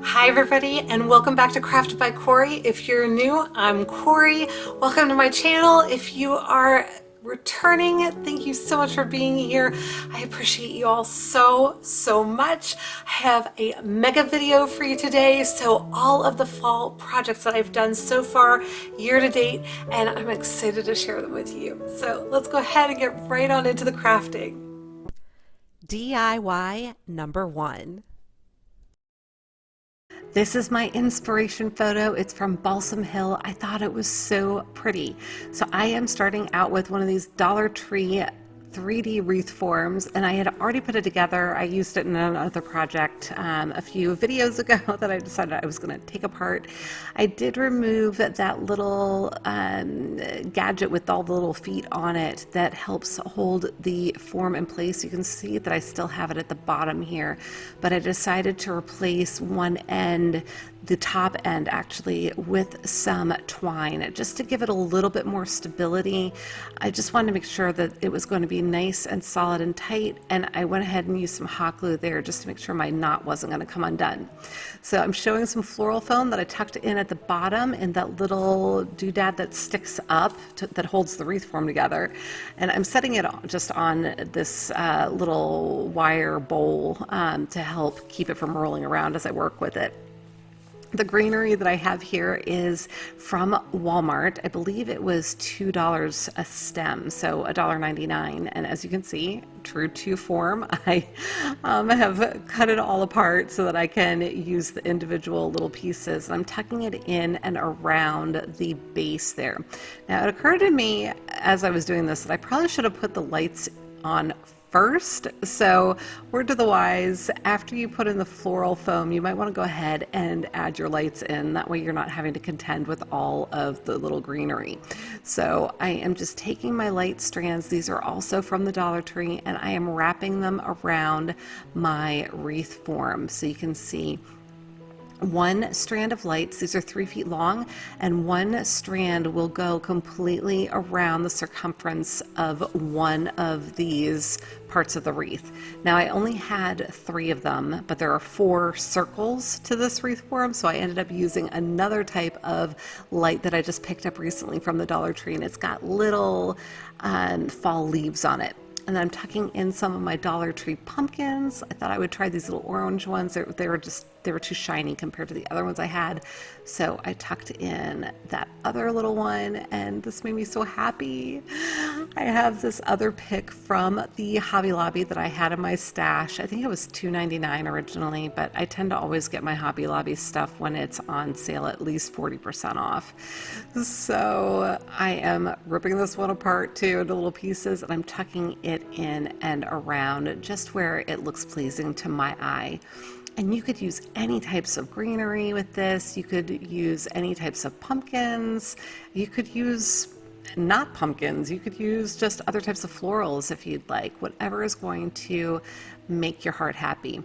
Hi everybody, and welcome back to Crafted by Corie. If you're new, I'm Corie. Welcome to my channel. If you are returning, thank you so much for being here. I appreciate you all so much. I have a mega video for you today. So all of the fall projects that I've done so far year to date, and I'm excited to share them with you. So let's go ahead and get right on into the crafting. DIY number 1. This is my inspiration photo. It's from Balsam Hill. I thought it was so pretty. So I am starting out with one of these Dollar Tree 3D wreath forms, and I had already put it together. I used it in another project a few videos ago that I decided I was going to take apart. I did remove that little gadget with all the little feet on it that helps hold the form in place. You can see that I still have it at the bottom here, but I decided to replace one end, the top end actually, with some twine just to give it a little bit more stability. I just wanted to make sure that it was going to be nice and solid and tight, and I went ahead and used some hot glue there just to make sure my knot wasn't going to come undone. So I'm showing some floral foam that I tucked in at the bottom in that little doodad that sticks up that holds the wreath form together, and I'm setting it just on this little wire bowl to help keep it from rolling around as I work with it. The greenery that I have here is from Walmart. I believe it was $2 a stem, so $1.99. And as you can see, true to form, I have cut it all apart so that I can use the individual little pieces. And I'm tucking it in and around the base there. Now, it occurred to me as I was doing this that I probably should have put the lights on first. So word to the wise, after you put in the floral foam, you might want to go ahead and add your lights in. That way you're not having to contend with all of the little greenery. So I am just taking my light strands. These are also from the Dollar Tree, and I am wrapping them around my wreath form. So you can see one strand of lights, these are 3 feet long, and one strand will go completely around the circumference of one of these parts of the wreath. Now I only had 3 of them, but there are 4 circles to this wreath form, so I ended up using another type of light that I just picked up recently from the Dollar Tree, and it's got little fall leaves on it. And then I'm tucking in some of my Dollar Tree pumpkins. I thought I would try these little orange ones. They were too shiny compared to the other ones I had. So I tucked in that other little one, and this made me so happy. I have this other pick from the Hobby Lobby that I had in my stash. I think it was $2.99 originally, but I tend to always get my Hobby Lobby stuff when it's on sale at least 40% off. So I am ripping this one apart too into little pieces, and I'm tucking it in and around just where it looks pleasing to my eye. And you could use any types of greenery with this. You could use any types of pumpkins. You could use not pumpkins. You could use just other types of florals if you'd like. Whatever is going to make your heart happy.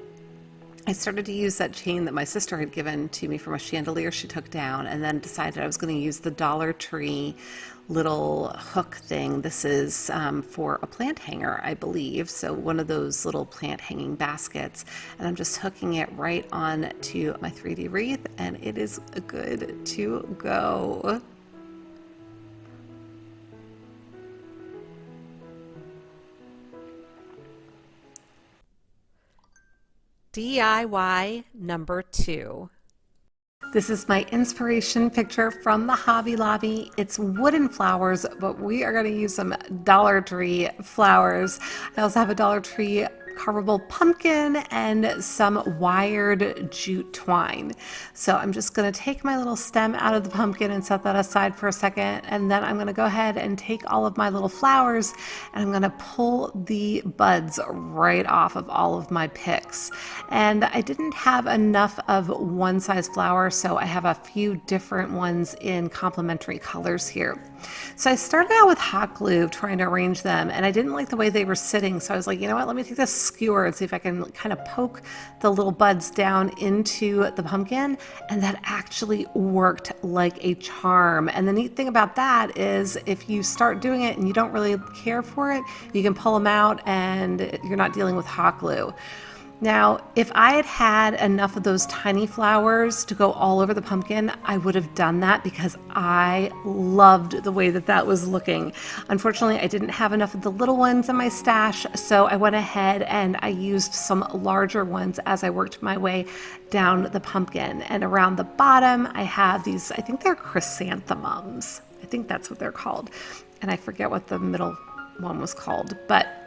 I started to use that chain that my sister had given to me from a chandelier she took down, and then decided I was going to use the Dollar Tree little hook thing. This is for a plant hanger, I believe. So one of those little plant hanging baskets. And I'm just hooking it right on to my 3D wreath, and it is good to go. DIY number 2. This is my inspiration picture from the Hobby Lobby. It's wooden flowers, but we are going to use some Dollar Tree flowers. I also have a Dollar Tree carvable pumpkin and some wired jute twine. So I'm just going to take my little stem out of the pumpkin and set that aside for a second, and then I'm going to go ahead and take all of my little flowers and I'm going to pull the buds right off of all of my picks. And I didn't have enough of one size flower, so I have a few different ones in complementary colors here. So I started out with hot glue trying to arrange them, and I didn't like the way they were sitting, so I was like, you know what, let me take this skewer and see if I can kind of poke the little buds down into the pumpkin, and that actually worked like a charm. And the neat thing about that is if you start doing it and you don't really care for it, you can pull them out and you're not dealing with hot glue. Now, if I had had enough of those tiny flowers to go all over the pumpkin, I would have done that because I loved the way that that was looking. Unfortunately, I didn't have enough of the little ones in my stash, so I went ahead and I used some larger ones as I worked my way down the pumpkin. And around the bottom, I have these, I think they're chrysanthemums. I think that's what they're called. And I forget what the middle one was called, but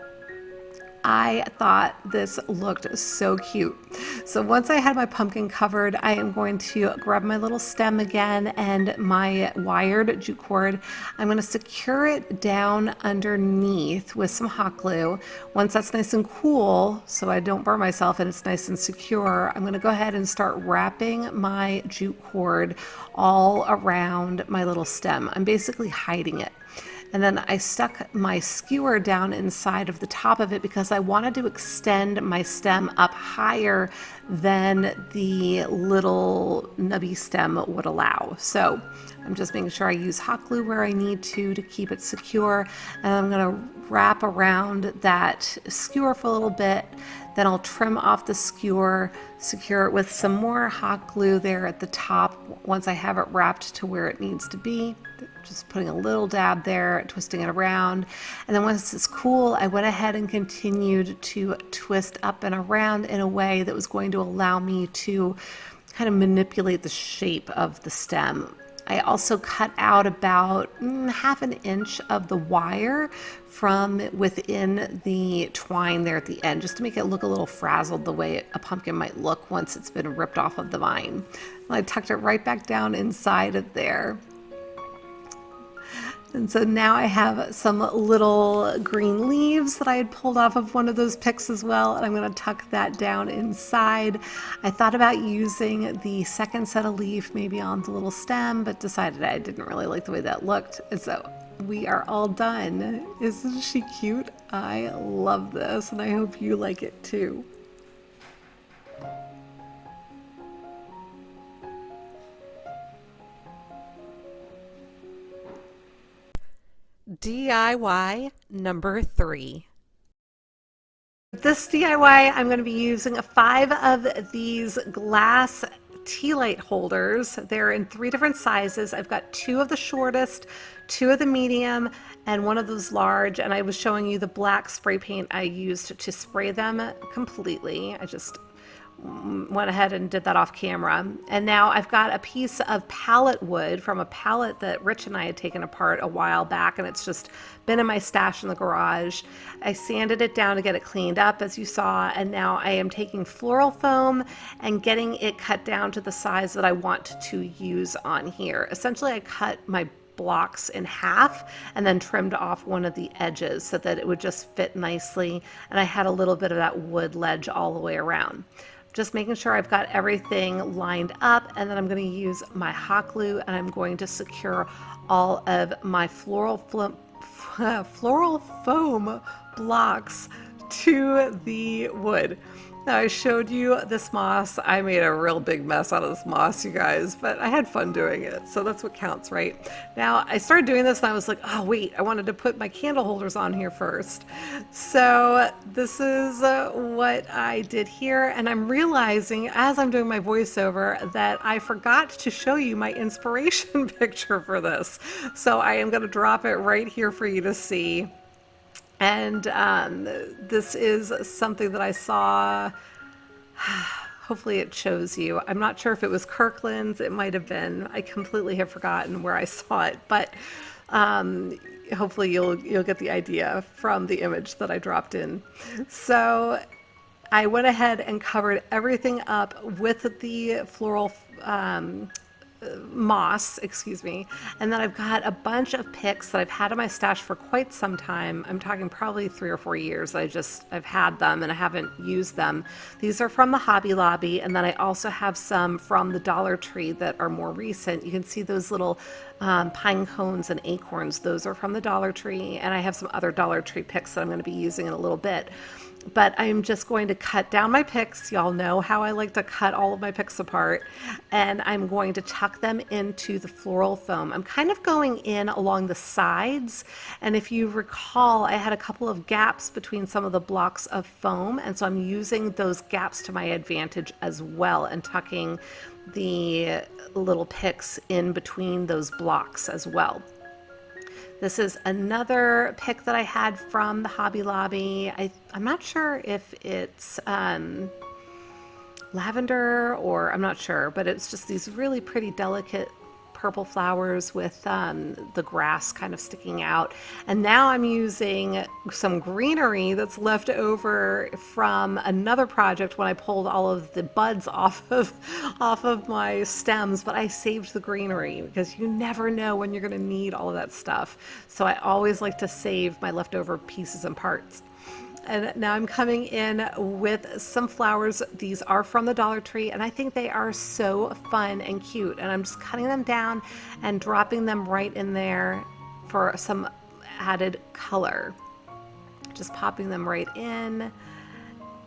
I thought this looked so cute. So once I had my pumpkin covered, I am going to grab my little stem again and my wired jute cord. I'm going to secure it down underneath with some hot glue. Once that's nice and cool, so I don't burn myself and it's nice and secure, I'm going to go ahead and start wrapping my jute cord all around my little stem. I'm basically hiding it. And then I stuck my skewer down inside of the top of it because I wanted to extend my stem up higher than the little nubby stem would allow. So I'm just making sure I use hot glue where I need to keep it secure. And I'm going to wrap around that skewer for a little bit. Then I'll trim off the skewer, secure it with some more hot glue there at the top once I have it wrapped to where it needs to be. Just putting a little dab there, twisting it around. And then once it's cool, I went ahead and continued to twist up and around in a way that was going to allow me to kind of manipulate the shape of the stem. I also cut out about half an inch of the wire from within the twine there at the end, just to make it look a little frazzled the way a pumpkin might look once it's been ripped off of the vine. I tucked it right back down inside of there. And so now I have some little green leaves that I had pulled off of one of those picks as well, and I'm going to tuck that down inside. I thought about using the second set of leaf maybe on the little stem, but decided I didn't really like the way that looked. And so we are all done. Isn't she cute? I love this, and I hope you like it too. DIY number 3. This DIY, I'm going to be using 5 of these glass tea light holders. They're in 3 different sizes. I've got 2 of the shortest, 2 of the medium, and 1 of those large. And I was showing you the black spray paint I used to spray them completely. I just went ahead and did that off camera. And now I've got a piece of pallet wood from a pallet that Rich and I had taken apart a while back, and it's just been in my stash in the garage. I sanded it down to get it cleaned up, as you saw, and now I am taking floral foam and getting it cut down to the size that I want to use on here. Essentially, I cut my blocks in half and then trimmed off one of the edges so that it would just fit nicely, and I had a little bit of that wood ledge all the way around. Just making sure I've got everything lined up, and then I'm going to use my hot glue and I'm going to secure all of my floral foam blocks to the wood. Now, I showed you this moss. I made a real big mess out of this moss, you guys, but I had fun doing it, so that's what counts, right? Now, I started doing this and I was like, oh wait, I wanted to put my candle holders on here first. So this is what I did here, and I'm realizing as I'm doing my voiceover that I forgot to show you my inspiration picture for this. So I am gonna drop it right here for you to see. And this is something that I saw. Hopefully it shows you. I'm not sure if it was Kirkland's. It might have been. I completely have forgotten where I saw it, but hopefully you'll get the idea from the image that I dropped in. So I went ahead and covered everything up with the floral moss, excuse me, and then I've got a bunch of picks that I've had in my stash for quite some time. I'm talking probably 3 or 4 years. I've had them and I haven't used them. These are from the Hobby Lobby, and then I also have some from the Dollar Tree that are more recent. You can see those little pine cones and acorns. Those are from the Dollar Tree, and I have some other Dollar Tree picks that I'm going to be using in a little bit. But I'm just going to cut down my picks. Y'all know how I like to cut all of my picks apart. And I'm going to tuck them into the floral foam. I'm kind of going in along the sides. And if you recall, I had a couple of gaps between some of the blocks of foam. And so I'm using those gaps to my advantage as well and tucking the little picks in between those blocks as well. This is another pick that I had from the Hobby Lobby. I'm not sure if it's lavender or I'm not sure, but it's just these really pretty delicate purple flowers with the grass kind of sticking out. And now I'm using some greenery that's left over from another project when I pulled all of the buds off of my stems, but I saved the greenery because you never know when you're going to need all of that stuff. So I always like to save my leftover pieces and parts. And now I'm coming in with some flowers. These are from the Dollar Tree, and I think they are so fun and cute. And I'm just cutting them down and dropping them right in there for some added color. Just popping them right in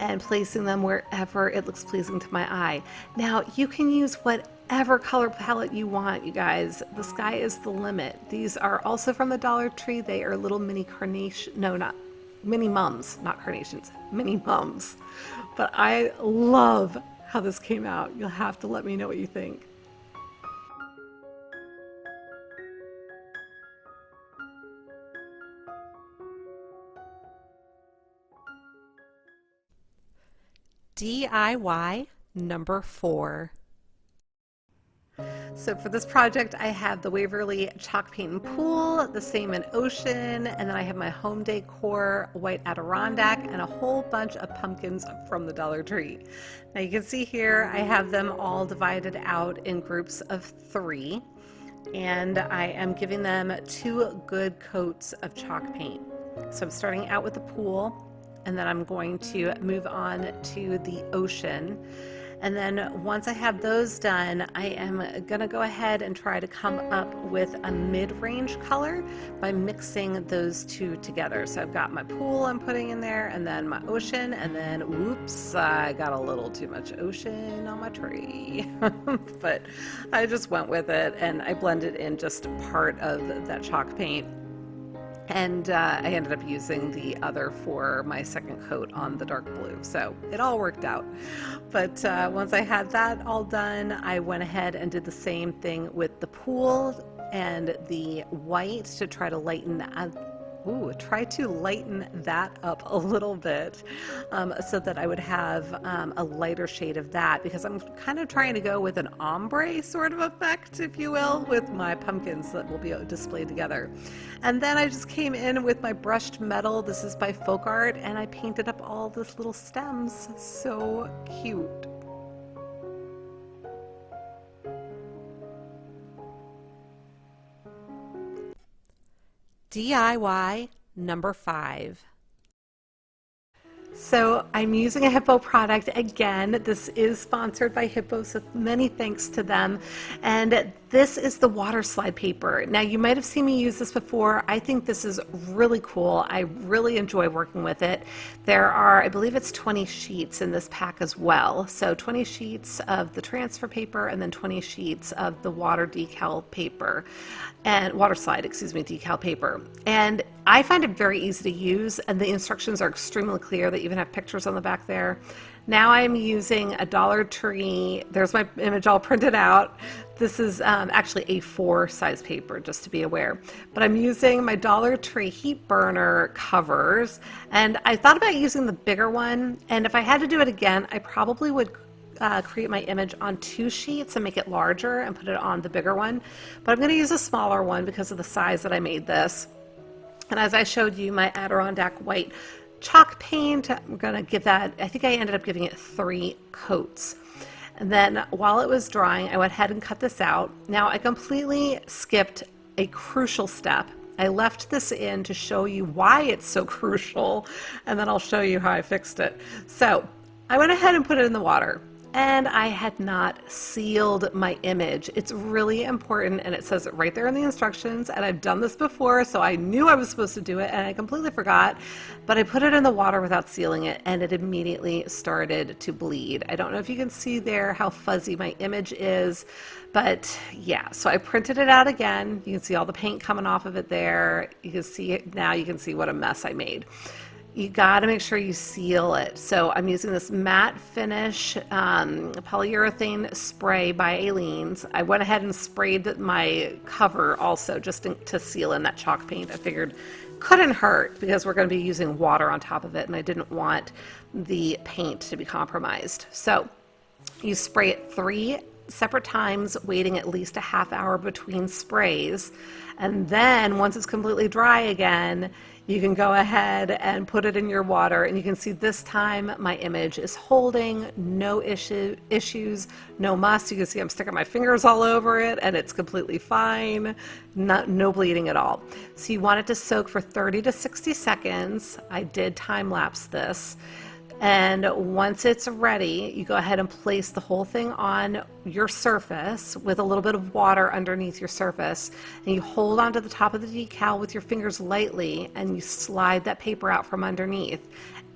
and placing them wherever it looks pleasing to my eye. Now, you can use whatever color palette you want, you guys. The sky is the limit. These are also from the Dollar Tree. They are little mini carnation, no, not mini mums, not carnations, mini mums. But I love how this came out. You'll have to let me know what you think. DIY number 4. So for this project, I have the Waverly Chalk Paint and Pool, the same in Ocean, and then I have my Home Decor White Adirondack and a whole bunch of pumpkins from the Dollar Tree. Now you can see here, I have them all divided out in groups of 3, and I am giving them 2 good coats of chalk paint. So I'm starting out with the pool, and then I'm going to move on to the ocean. And then once I have those done, I am gonna go ahead and try to come up with a mid-range color by mixing those 2 together. So I've got my pool I'm putting in there, and then my ocean, and then whoops, I got a little too much ocean on my tree. But I just went with it, and I blended in just part of that chalk paint. And I ended up using the other for my second coat on the dark blue. So it all worked out. But once I had that all done, I went ahead and did the same thing with the pool and the white to try to lighten that up a little bit, so that I would have a lighter shade of that, because I'm kind of trying to go with an ombre sort of effect, if you will, with my pumpkins that will be displayed together. And then I just came in with my brushed metal. This is by Folk Art, and I painted up all these little stems. So cute. DIY number 5. So I'm using a Hiipoo product again. This is sponsored by Hiipoo, so many thanks to them. And this is the Waterslide paper. Now you might have seen me use this before. I think this is really cool. I really enjoy working with it. There are, I believe it's 20 sheets in this pack as well. So 20 sheets of the transfer paper and then 20 sheets of the water decal paper and Waterslide, decal paper. And I find it very easy to use, and the instructions are extremely clear. They even have pictures on the back there. Now I'm using a Dollar Tree. There's my image all printed out. This is actually A4 size paper, just to be aware. But I'm using my Dollar Tree heat burner covers, and I thought about using the bigger one. And if I had to do it again, I probably would create my image on 2 sheets and make it larger and put it on the bigger one. But I'm going to use a smaller one because of the size that I made this. And as I showed you my Adirondack white chalk paint, I'm going to give that, I think I ended up giving it 3 coats. And then while it was drying, I went ahead and cut this out. Now I completely skipped a crucial step. I left this in to show you why it's so crucial, and then I'll show you how I fixed it. So I went ahead and put it in the water. and I had not sealed my image. It's really important, and it says it right there in the instructions, and I've done this before, so I knew I was supposed to do it, and I completely forgot, but I put it in the water without sealing it, and it immediately started to bleed. I don't know if you can see there how fuzzy my image is, but yeah, so I printed it out again. You can see all the paint coming off of it there. You can see it now. You can see what a mess I made. You got to make sure you seal it. So I'm using this matte finish polyurethane spray by Aleene's. I went ahead and sprayed my cover also just to seal in that chalk paint. I figured couldn't hurt because we're going to be using water on top of it, and I didn't want the paint to be compromised. So you spray it 3 separate times, waiting at least a half hour between sprays, and then once it's completely dry again, you can go ahead and put it in your water, and you can see this time my image is holding, no issues, no muss. You can see I'm sticking my fingers all over it and it's completely fine, no bleeding at all. So you want it to soak for 30 to 60 seconds. I did time lapse this. And once it's ready, you go ahead and place the whole thing on your surface with a little bit of water underneath your surface, and you hold onto the top of the decal with your fingers lightly, and you slide that paper out from underneath,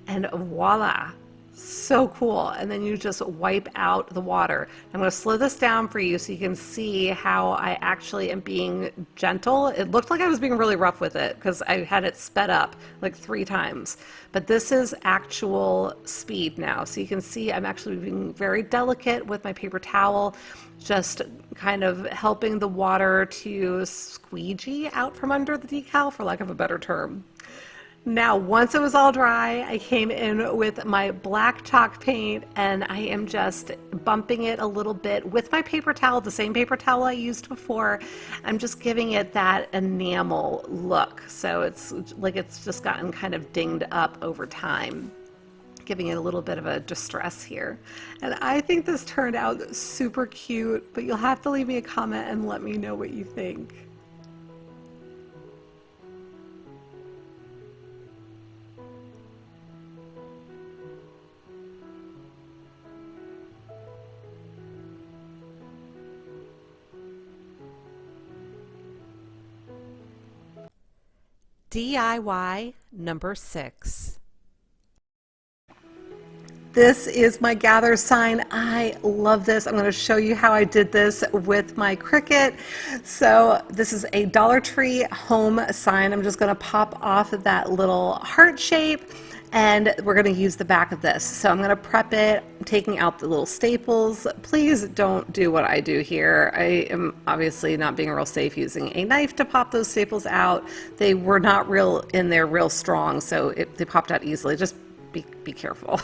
and voila, so cool. And then you just wipe out the water. I'm going to slow this down for you so you can see how I actually am being gentle. It looked like I was being really rough with it because I had it sped up like 3 times, but this is actual speed now. So you can see I'm actually being very delicate with my paper towel, just kind of helping the water to squeegee out from under the decal, for lack of a better term. Now, once it was all dry, I came in with my black chalk paint, and I am just bumping it a little bit with my paper towel, the same paper towel I used before. I'm just giving it that enamel look. So it's like it's just gotten kind of dinged up over time, giving it a little bit of a distress here. And I think this turned out super cute, but you'll have to leave me a comment and let me know what you think. DIY number 6. This is my gather sign. I love this. I'm going to show you how I did this with my Cricut. So this is a Dollar Tree home sign. I'm just going to pop off of that little heart shape, and we're going to use the back of this. So I'm going to prep it, taking out the little staples. Please don't do what I do here. I am obviously not being real safe using a knife to pop those staples out. They were not real in there real strong, so they popped out easily. Just be careful.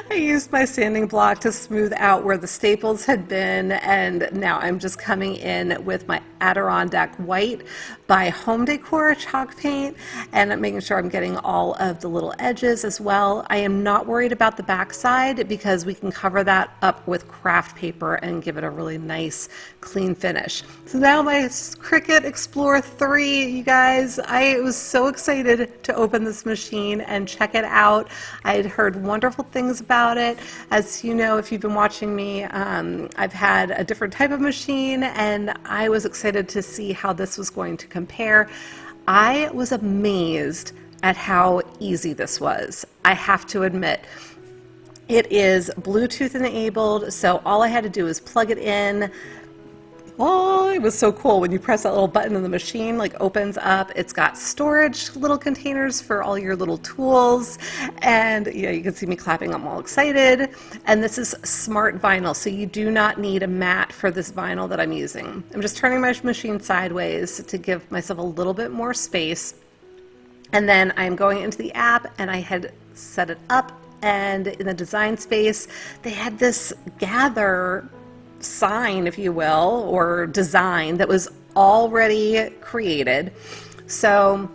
I used my sanding block to smooth out where the staples had been, and now I'm just coming in with my Adirondack White by Home Decor chalk paint, and I'm making sure I'm getting all of the little edges as well. I am not worried about the back side because we can cover that up with craft paper and give it a really nice clean finish. So now my Cricut Explorer 3, you guys, I was so excited to open this machine and check it out. I had heard wonderful things about it. As you know, if you've been watching me, I've had a different type of machine, and I was excited to see how this was going to compare. I was amazed at how easy this was. I have to admit, it is Bluetooth enabled, so all I had to do is plug it in. Oh, it was so cool when you press that little button and the machine like opens up. It's got storage little containers for all your little tools, and yeah, you can see me clapping. I'm all excited. And this is smart vinyl, so you do not need a mat for this vinyl that I'm using. I'm just turning my machine sideways to give myself a little bit more space, and then I'm going into the app, and I had set it up, and in the design space they had this gather sign, if you will, or design that was already created. So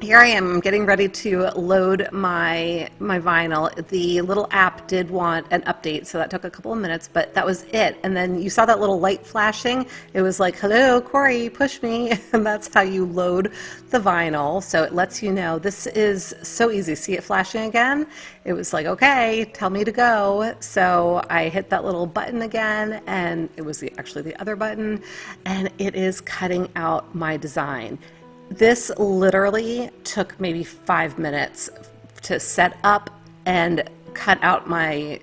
Here I am getting ready to load my vinyl. The little app did want an update, so that took a couple of minutes, but that was it. And then you saw that little light flashing. It was like, hello, Corie, push me. And that's how you load the vinyl. So it lets you know. This is so easy. See it flashing again? It was like, okay, tell me to go. So I hit that little button again, and it was actually the other button, and it is cutting out my design. This literally took maybe 5 minutes to set up and cut out my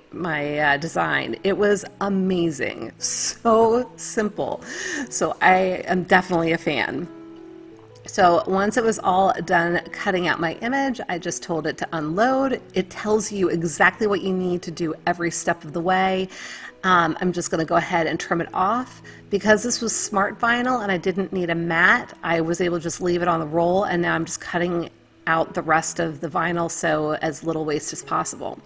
design. It was amazing, so simple. So I am definitely a fan. So once it was all done cutting out my image, I just told it to unload. It tells you exactly what you need to do every step of the way. I'm just going to go ahead and trim it off. Because this was smart vinyl and I didn't need a mat, I was able to just leave it on the roll, and now I'm just cutting out the rest of the vinyl so as little waste as possible.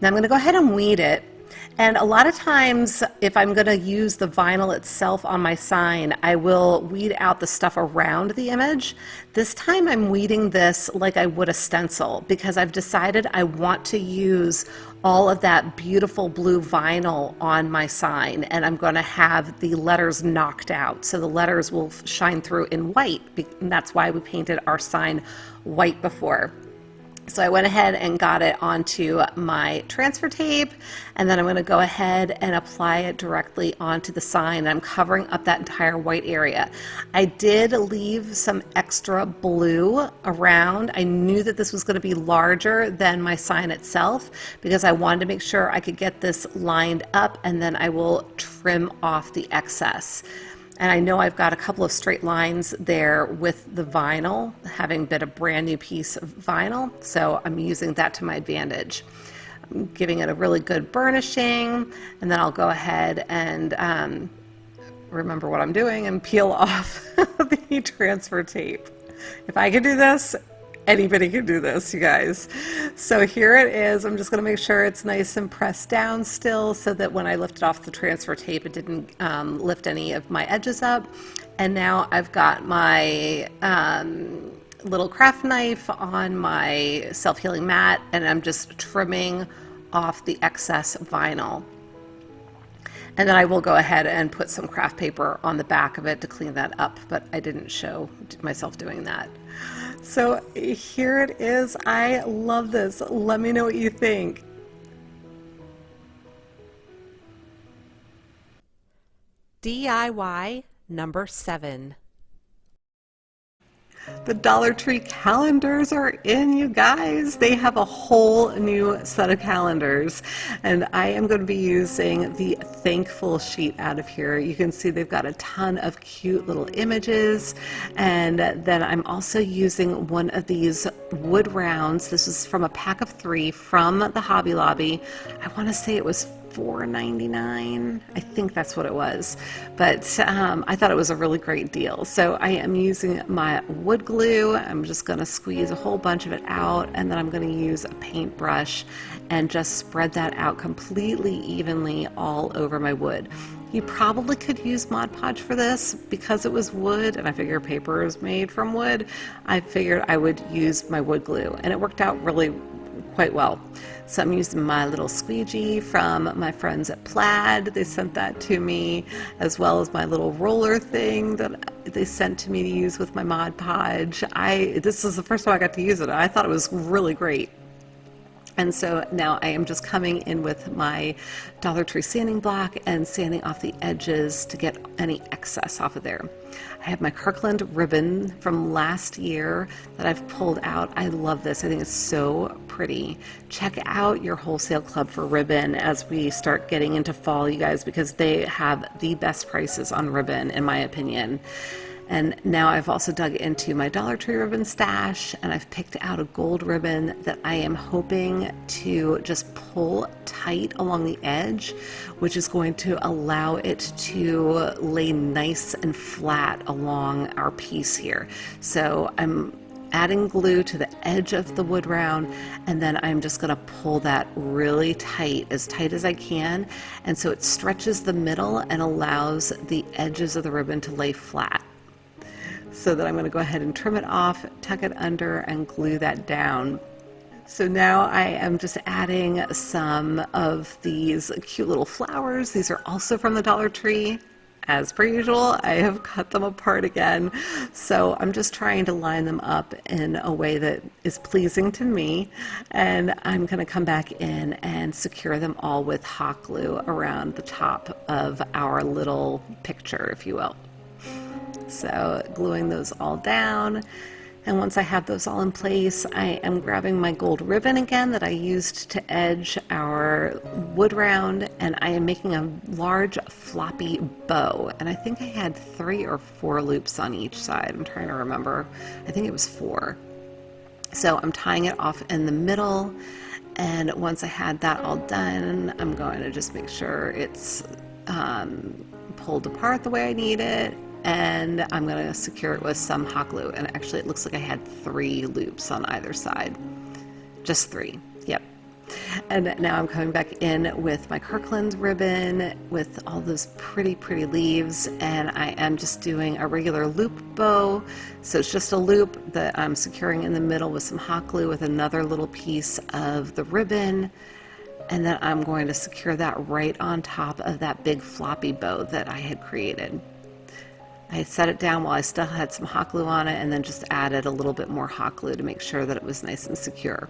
Now I'm going to go ahead and weed it. And a lot of times, if I'm going to use the vinyl itself on my sign, I will weed out the stuff around the image. This time I'm weeding this like I would a stencil, because I've decided I want to use all of that beautiful blue vinyl on my sign, and I'm going to have the letters knocked out. So the letters will shine through in white, and that's why we painted our sign white before. So I went ahead and got it onto my transfer tape, and then I'm going to go ahead and apply it directly onto the sign. I'm covering up that entire white area. I did leave some extra blue around. I knew that this was going to be larger than my sign itself because I wanted to make sure I could get this lined up, and then I will trim off the excess. And I know I've got a couple of straight lines there with the vinyl, having been a brand new piece of vinyl, so I'm using that to my advantage. I'm giving it a really good burnishing, and then I'll go ahead and remember what I'm doing and peel off the transfer tape. If I can do this, anybody can do this, you guys. So here it is. I'm just going to make sure it's nice and pressed down still so that when I lift it off the transfer tape, it didn't lift any of my edges up. And now I've got my little craft knife on my self-healing mat, and I'm just trimming off the excess vinyl. And then I will go ahead and put some craft paper on the back of it to clean that up, but I didn't show myself doing that. So here it is. I love this. Let me know what you think. DIY number 7. The Dollar Tree calendars are in, you guys. They have a whole new set of calendars, and I am going to be using the Thankful sheet out of here. You can see they've got a ton of cute little images, and then I'm also using one of these wood rounds. This is from a pack of 3 from the Hobby Lobby. I want to say it was $4.99. I think that's what it was, but I thought it was a really great deal. So I am using my wood glue. I'm just going to squeeze a whole bunch of it out, and then I'm going to use a paintbrush and just spread that out completely evenly all over my wood. You probably could use Mod Podge for this because it was wood, and I figure paper is made from wood. I figured I would use my wood glue, and it worked out really quite well. So I'm using my little squeegee from my friends at Plaid. They sent that to me, as well as my little roller thing that they sent to me to use with my Mod Podge. This is the first time I got to use it. I thought it was really great. And so now I am just coming in with my Dollar Tree sanding block and sanding off the edges to get any excess off of there. I have my Kirkland ribbon from last year that I've pulled out. I love this. I think it's so pretty. Check out your wholesale club for ribbon as we start getting into fall, you guys, because they have the best prices on ribbon, in my opinion. And now I've also dug into my Dollar Tree ribbon stash, and I've picked out a gold ribbon that I am hoping to just pull tight along the edge, which is going to allow it to lay nice and flat along our piece here. So I'm adding glue to the edge of the wood round, and then I'm just going to pull that really tight as I can, and so it stretches the middle and allows the edges of the ribbon to lay flat. so that I'm going to go ahead and trim it off, tuck it under, and glue that down. So now I am just adding some of these cute little flowers. These are also from the Dollar Tree. As per usual, I have cut them apart again. So I'm just trying to line them up in a way that is pleasing to me. And I'm going to come back in and secure them all with hot glue around the top of our little picture, if you will. So gluing those all down. And once I have those all in place, I am grabbing my gold ribbon again that I used to edge our wood round, and I am making a large floppy bow. And I think I had 3 or 4 loops on each side. I'm trying to remember. I think it was 4. So I'm tying it off in the middle, and once I had that all done, I'm going to just make sure it's pulled apart the way I need it. And I'm going to secure it with some hot glue. And actually it looks like I had 3 loops on either side. Just 3. Yep. And now I'm coming back in with my Kirkland ribbon with all those pretty leaves. And I am just doing a regular loop bow. So it's just a loop that I'm securing in the middle with some hot glue with another little piece of the ribbon. And then I'm going to secure that right on top of that big floppy bow that I had created. I set it down while I still had some hot glue on it, and then just added a little bit more hot glue to make sure that it was nice and secure.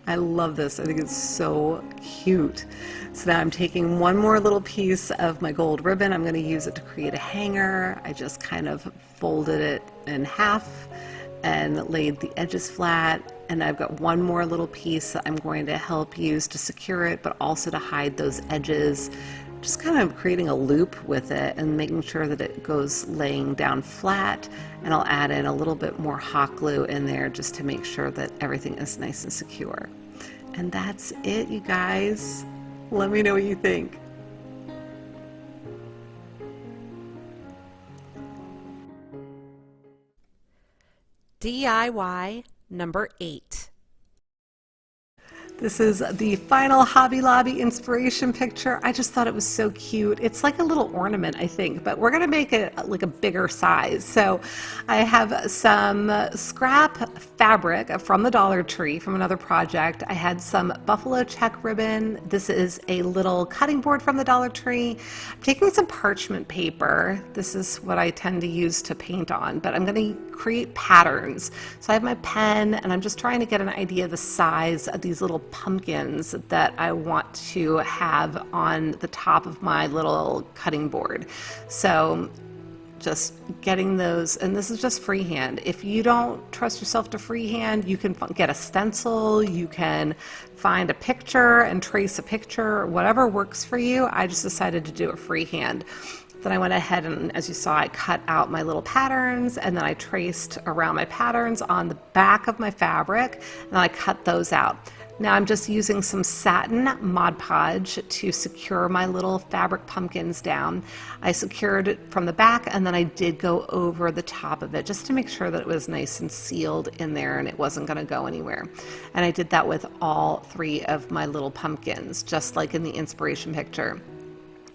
I love this. I think it's so cute. So now I'm taking one more little piece of my gold ribbon. I'm going to use it to create a hanger. I just kind of folded it in half and laid the edges flat. And I've got one more little piece that I'm going to help use to secure it, but also to hide those edges. Just kind of creating a loop with it and making sure that it goes laying down flat. And I'll add in a little bit more hot glue in there just to make sure that everything is nice and secure. And that's it, you guys. Let me know what you think. DIY number 8. This is the final Hobby Lobby inspiration picture. I just thought it was so cute. It's like a little ornament, I think, but we're gonna make it like a bigger size. So I have some scrap fabric from the Dollar Tree from another project. I had some buffalo check ribbon. This is a little cutting board from the Dollar Tree. I'm taking some parchment paper. This is what I tend to use to paint on, but I'm gonna create patterns. So I have my pen and I'm just trying to get an idea of the size of these little pumpkins that I want to have on the top of my little cutting board. So just getting those, and this is just freehand. If you don't trust yourself to freehand, you can get a stencil, you can find a picture and trace a picture, whatever works for you. I just decided to do it freehand. Then I went ahead and, as you saw, I cut out my little patterns, and then I traced around my patterns on the back of my fabric, and I cut those out. Now I'm just using some satin Mod Podge to secure my little fabric pumpkins down. I secured it from the back, and then I did go over the top of it just to make sure that it was nice and sealed in there and it wasn't going to go anywhere. And I did that with all 3 of my little pumpkins, just like in the inspiration picture.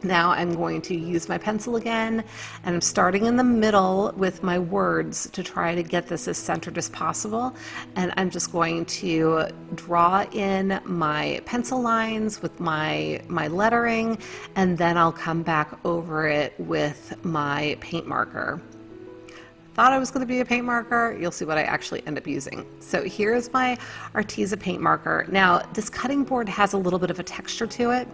Now I'm going to use my pencil again, and I'm starting in the middle with my words to try to get this as centered as possible. And I'm just going to draw in my pencil lines with my lettering, and then I'll come back over it with my paint marker. Thought I was going to be a paint marker. You'll see what I actually end up using. So here's my Arteza paint marker. Now this cutting board has a little bit of a texture to it,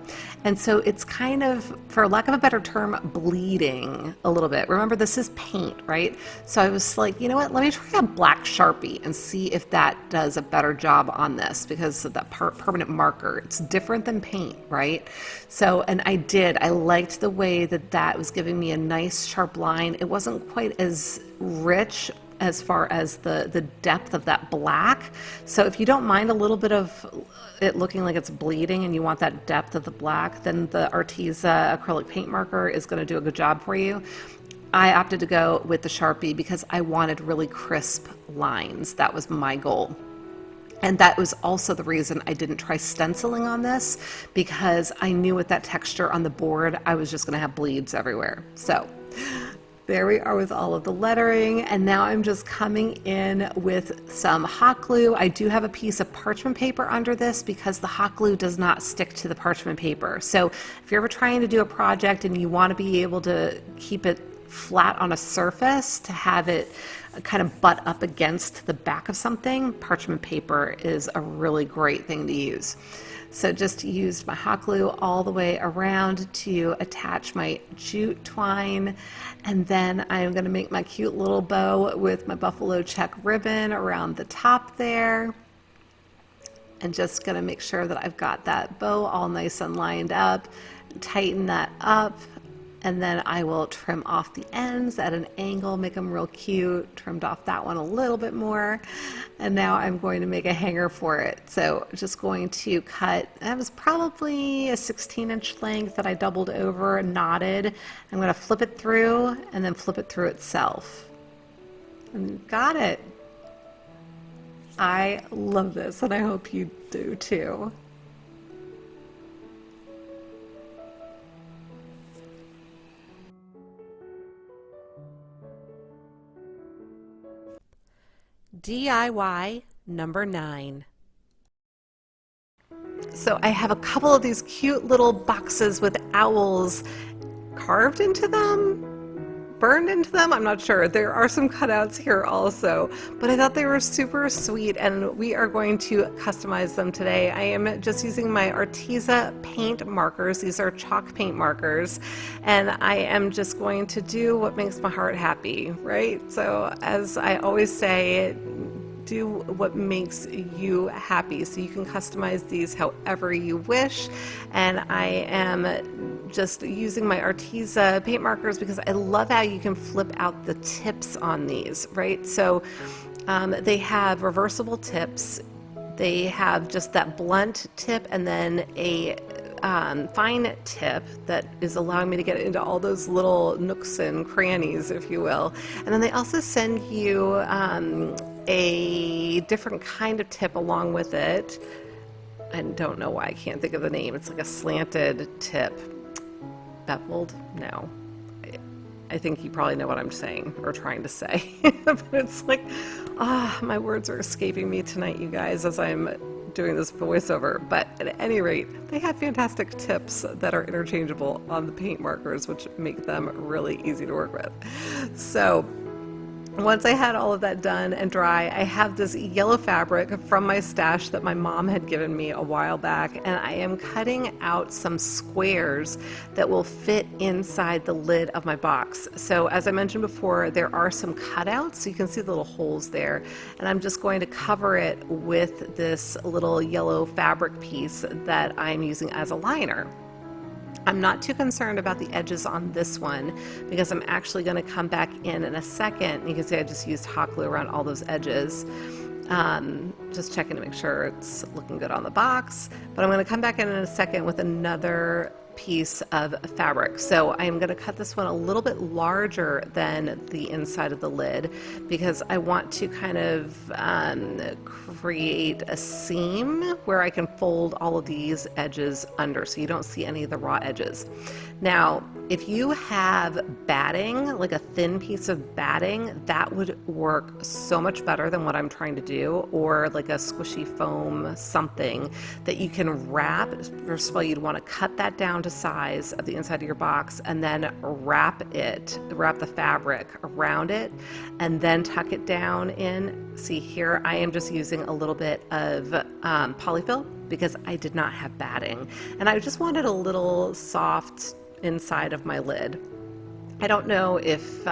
and so it's kind of, for lack of a better term, bleeding a little bit. Remember, this is paint, right? So I was like, you know what, let me try a black Sharpie and see if that does a better job on this, because of that permanent marker, it's different than paint, right? So, and I did, I liked the way that that was giving me a nice sharp line. It wasn't quite as rich as far as the depth of that black. So if you don't mind a little bit of it looking like it's bleeding and you want that depth of the black, then the Arteza acrylic paint marker is going to do a good job for you. I opted to go with the Sharpie because I wanted really crisp lines. That was my goal. And that was also the reason I didn't try stenciling on this, because I knew with that texture on the board, I was just going to have bleeds everywhere. So There we are with all of the lettering, and now I'm just coming in with some hot glue. I do have a piece of parchment paper under this because the hot glue does not stick to the parchment paper. So if you're ever trying to do a project and you want to be able to keep it flat on a surface, to have it kind of butt up against the back of something, parchment paper is a really great thing to use. So just used my hot glue all the way around to attach my jute twine, and then I'm going to make my cute little bow with my buffalo check ribbon around the top there, and just going to make sure that I've got that bow all nice and lined up, tighten that up, and then I will trim off the ends at an angle, make them real cute. Trimmed off that one a little bit more, and now I'm going to make a hanger for it. So just going to cut, that was probably a 16-inch length that I doubled over and knotted. I'm going to flip it through and then flip it through itself. And got it. I love this, and I hope you do too. DIY number 9. So I have a couple of these cute little boxes with owls carved into them, burned into them. I'm not sure. There are some cutouts here also, but I thought they were super sweet, and we are going to customize them today. I am just using my Arteza paint markers. These are chalk paint markers, and I am just going to do what makes my heart happy, right? So as I always say, do what makes you happy. So you can customize these however you wish. And I am just using my Arteza paint markers because I love how you can flip out the tips on these, right? So they have reversible tips. They have just that blunt tip and then a fine tip that is allowing me to get into all those little nooks and crannies, if you will. And then they also send you a different kind of tip along with it. I don't know why I can't think of the name. It's like a slanted tip. Beveled? No. I think you probably know what I'm saying or trying to say. But it's like, my words are escaping me tonight, you guys, as I'm doing this voiceover. But at any rate, they have fantastic tips that are interchangeable on the paint markers, which make them really easy to work with. So once I had all of that done and dry, I have this yellow fabric from my stash that my mom had given me a while back, and I am cutting out some squares that will fit inside the lid of my box. So as I mentioned before, there are some cutouts, so you can see the little holes there, and I'm just going to cover it with this little yellow fabric piece that I'm using as a liner. I'm not too concerned about the edges on this one because I'm actually going to come back in a second. You can see I just used hot glue around all those edges. Just checking to make sure it's looking good on the box. But I'm going to come back in a second with another piece of fabric. So I'm going to cut this one a little bit larger than the inside of the lid because I want to kind of create a seam where I can fold all of these edges under so you don't see any of the raw edges. Now, if you have batting, like a thin piece of batting, that would work so much better than what I'm trying to do, or like a squishy foam something that you can wrap. First of all, you'd want to cut that down to size of the inside of your box and then wrap the fabric around it and then tuck it down in. See here, I am just using a little bit of polyfill because I did not have batting and I just wanted a little soft inside of my lid. I don't know if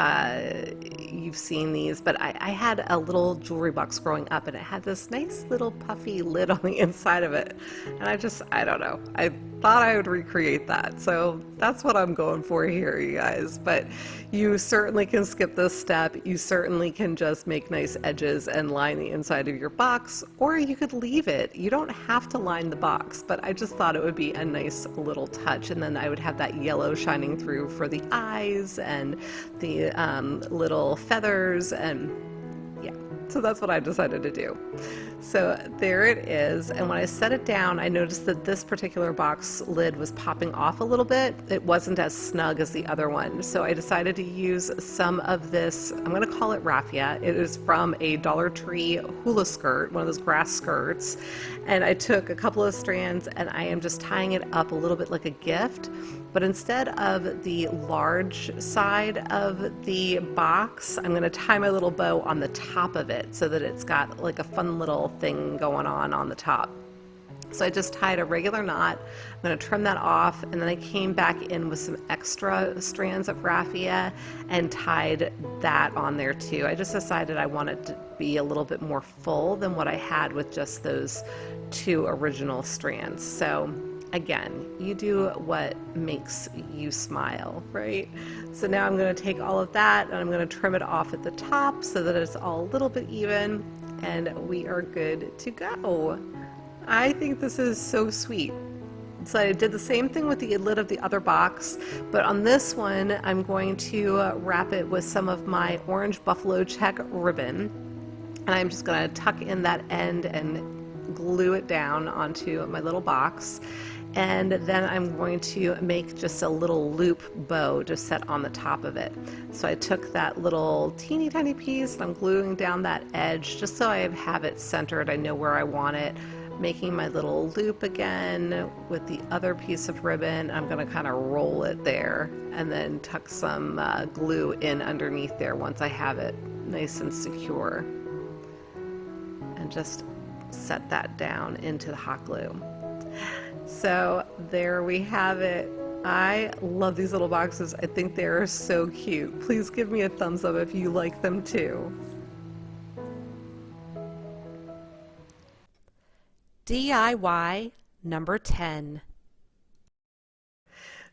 you've seen these, but I had a little jewelry box growing up and it had this nice little puffy lid on the inside of it. And I don't know. I thought I would recreate that. So that's what I'm going for here, you guys. But you certainly can skip this step. You certainly can just make nice edges and line the inside of your box, or you could leave it. You don't have to line the box, but I just thought it would be a nice little touch. And then I would have that yellow shining through for the eyes and the little feathers, and yeah, so that's what I decided to do. So there it is, and when I set it down, I noticed that this particular box lid was popping off a little bit. It wasn't as snug as the other one, so I decided to use some of this, I'm going to call it raffia. It is from a Dollar Tree hula skirt, one of those grass skirts, and I took a couple of strands and I am just tying it up a little bit like a gift. But instead of the large side of the box, I'm going to tie my little bow on the top of it so that it's got like a fun little thing going on the top. So I just tied a regular knot. I'm going to trim that off, and then I came back in with some extra strands of raffia and tied that on there too. I just decided I wanted to be a little bit more full than what I had with just those two original strands. So again, you do what makes you smile, right? So now I'm going to take all of that and I'm going to trim it off at the top so that it's all a little bit even, and we are good to go. I think this is so sweet. So I did the same thing with the lid of the other box, but on this one I'm going to wrap it with some of my orange buffalo check ribbon, and I'm just going to tuck in that end and glue it down onto my little box. And then I'm going to make just a little loop bow to set on the top of it. So I took that little teeny tiny piece and I'm gluing down that edge just so I have it centered. I know where I want it. Making my little loop again with the other piece of ribbon. I'm going to kind of roll it there and then tuck some glue in underneath there once I have it nice and secure. And just set that down into the hot glue. So there we have it. I love these little boxes. I think they are so cute. Please give me a thumbs up if you like them too. DIY number 10.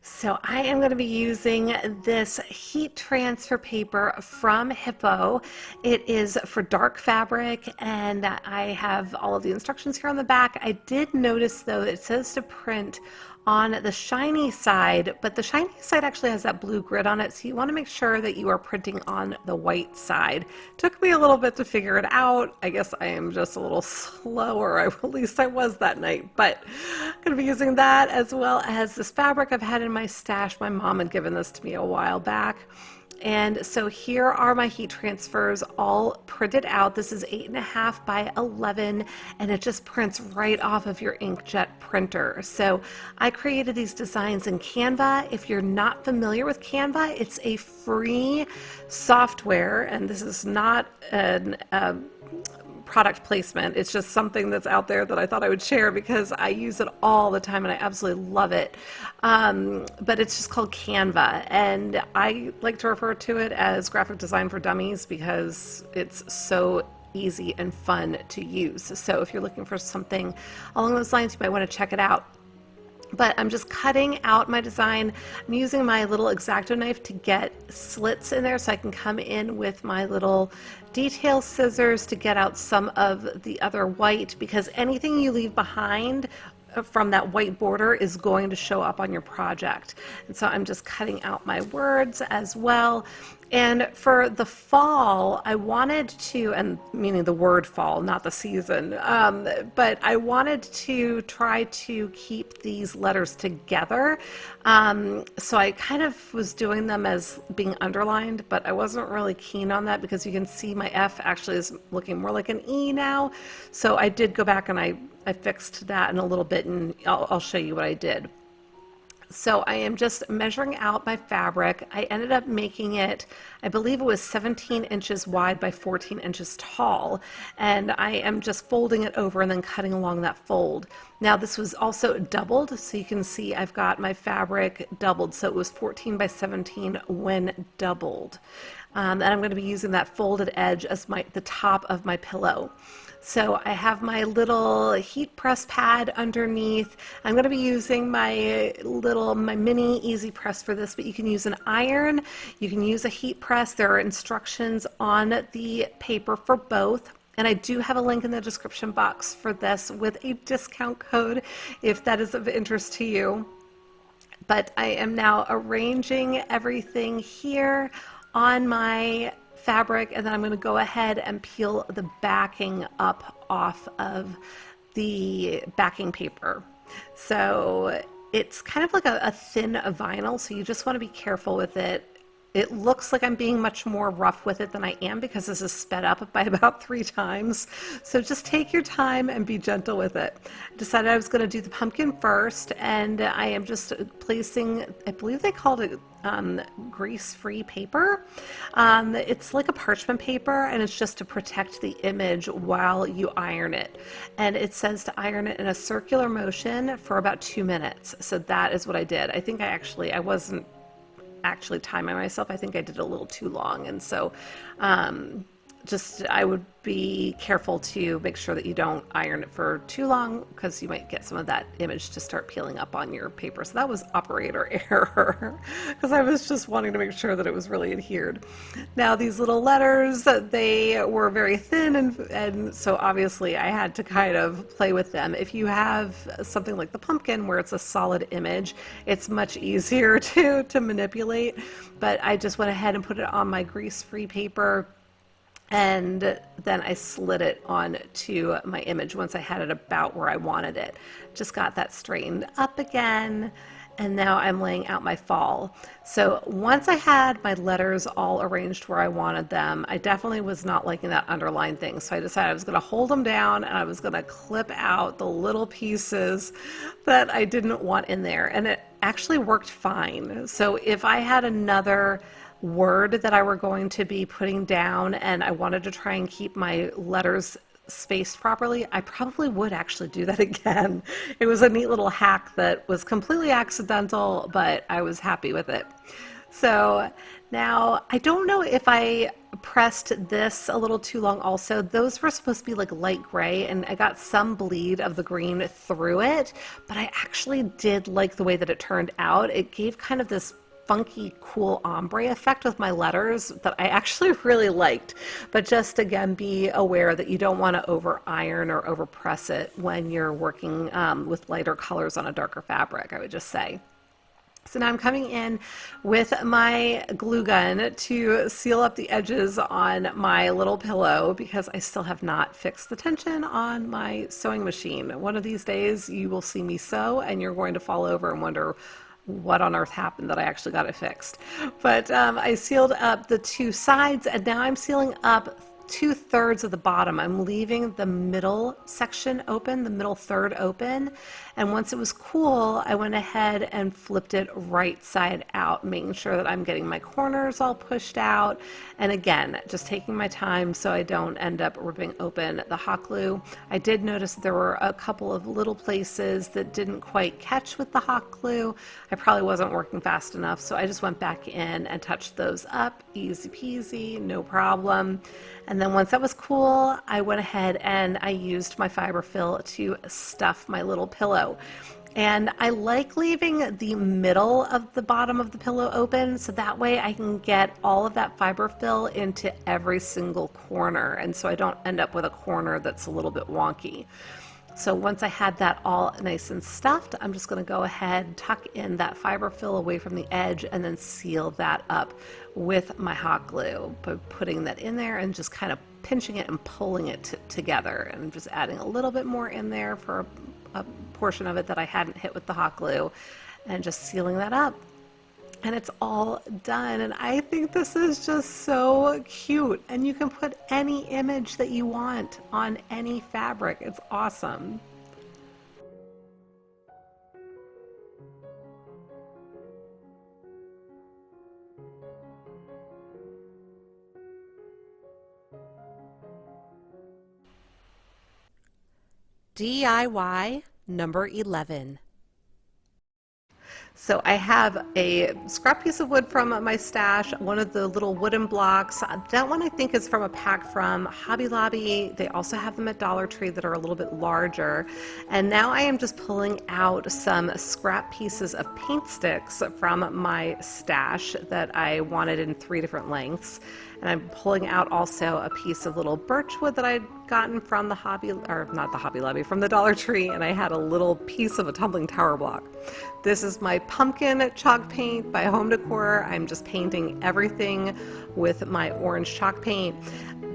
So I am going to be using this heat transfer paper from Hiipoo. It is for dark fabric, and I have all of the instructions here on the back. I did notice though it says to print on the shiny side, but the shiny side actually has that blue grid on it, so you want to make sure that you are printing on the white side. Took me a little bit to figure it out. I guess I am just a little slower, at least I was that night, but I'm going to be using that as well as this fabric I've had in my stash. My mom had given this to me a while back. And so here are my heat transfers all printed out. This is 8.5 by 11, and it just prints right off of your inkjet printer. So I created these designs in Canva. If you're not familiar with Canva, it's a free software, and this is not an product placement. It's just something that's out there that I thought I would share because I use it all the time and I absolutely love it. But it's just called Canva, and I like to refer to it as graphic design for dummies because it's so easy and fun to use. So if you're looking for something along those lines, you might want to check it out. But I'm just cutting out my design. I'm using my little X-Acto knife to get slits in there so I can come in with my little detail scissors to get out some of the other white, because anything you leave behind from that white border is going to show up on your project. And so I'm just cutting out my words as well. And for the fall, I wanted to, and meaning the word fall, not the season, but I wanted to try to keep these letters together. So I kind of was doing them as being underlined, but I wasn't really keen on that because you can see my F actually is looking more like an E now. So I did go back and I fixed that in a little bit, and I'll show you what I did. So I am just measuring out my fabric. I ended up making it, I believe it was 17 inches wide by 14 inches tall, and I am just folding it over and then cutting along that fold. Now this was also doubled, so you can see I've got my fabric doubled, so it was 14 by 17 when doubled. And I'm going to be using that folded edge as the top of my pillow. So I have my little heat press pad underneath. I'm going to be using my mini easy press for this, but you can use an iron, you can use a heat press. There are instructions on the paper for both. And I do have a link in the description box for this with a discount code if that is of interest to you. But I am now arranging everything here on my fabric, and then I'm going to go ahead and peel the backing up off of the backing paper. So it's kind of like a thin vinyl, so you just want to be careful with it. It looks like I'm being much more rough with it than I am because this is sped up by about 3 times. So just take your time and be gentle with it. I decided I was going to do the pumpkin first, and I am just placing, I believe they called it grease-free paper. It's like a parchment paper, and it's just to protect the image while you iron it. And it says to iron it in a circular motion for about 2 minutes. So that is what I did. I think I wasn't actually timing myself. I think I did a little too long, and so I would be careful to make sure that you don't iron it for too long, because you might get some of that image to start peeling up on your paper. So that was operator error, because I was just wanting to make sure that it was really adhered. Now these little letters, they were very thin, and so obviously I had to kind of play with them. If you have something like the pumpkin where it's a solid image, it's much easier to manipulate, but I just went ahead and put it on my grease-free paper, and then I slid it onto my image once I had it about where I wanted it. Just got that straightened up again, and now I'm laying out my fall. So once I had my letters all arranged where I wanted them, I definitely was not liking that underline thing. So I decided I was going to hold them down, and I was going to clip out the little pieces that I didn't want in there. And it actually worked fine. So if I had another word that I were going to be putting down and I wanted to try and keep my letters spaced properly, I probably would actually do that again. It was a neat little hack that was completely accidental, but I was happy with it. So now I don't know if I pressed this a little too long also. Those were supposed to be like light gray, and I got some bleed of the green through it, but I actually did like the way that it turned out. It gave kind of this funky, cool ombre effect with my letters that I actually really liked. But just again, be aware that you don't want to over iron or over press it when you're working with lighter colors on a darker fabric, I would just say. So now I'm coming in with my glue gun to seal up the edges on my little pillow, because I still have not fixed the tension on my sewing machine. One of these days you will see me sew and you're going to fall over and wonder what on earth happened that I actually got it fixed. But I sealed up the 2 sides, and now I'm sealing up 2/3 of the bottom. I'm leaving the middle section open, the middle third open, and once it was cool, I went ahead and flipped it right side out, making sure that I'm getting my corners all pushed out, and again, just taking my time so I don't end up ripping open the hot glue. I did notice that there were a couple of little places that didn't quite catch with the hot glue. I probably wasn't working fast enough, so I just went back in and touched those up. Easy peasy, no problem. And then once that was cool, I went ahead and I used my fiber fill to stuff my little pillow. And I like leaving the middle of the bottom of the pillow open, so that way I can get all of that fiber fill into every single corner, and so I don't end up with a corner that's a little bit wonky. So once I had that all nice and stuffed, I'm just going to go ahead and tuck in that fiber fill away from the edge and then seal that up with my hot glue by putting that in there and just kind of pinching it and pulling it together. And I'm just adding a little bit more in there for a portion of it that I hadn't hit with the hot glue, and just sealing that up. And it's all done, and I think this is just so cute, and you can put any image that you want on any fabric. It's awesome. DIY number 11. So I have a scrap piece of wood from my stash, one of the little wooden blocks. That one I think is from a pack from Hobby Lobby. They also have them at Dollar Tree that are a little bit larger. And now I am just pulling out some scrap pieces of paint sticks from my stash that I wanted in 3 different lengths. And I'm pulling out also a piece of little birch wood that I'd gotten from the from the Dollar Tree, and I had a little piece of a tumbling tower block. This is my pumpkin chalk paint by Home Decor. I'm just painting everything with my orange chalk paint.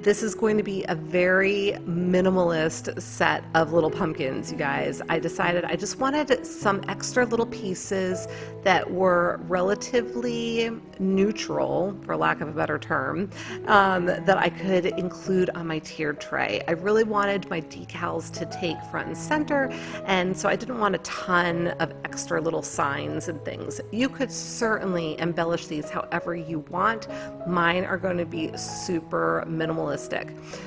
This is going to be a very minimalist set of little pumpkins, you guys. I decided I just wanted some extra little pieces that were relatively neutral, for lack of a better term, that I could include on my tiered tray. I really wanted my decals to take front and center, and so I didn't want a ton of extra little signs and things. You could certainly embellish these however you want. Mine are going to be super minimalist.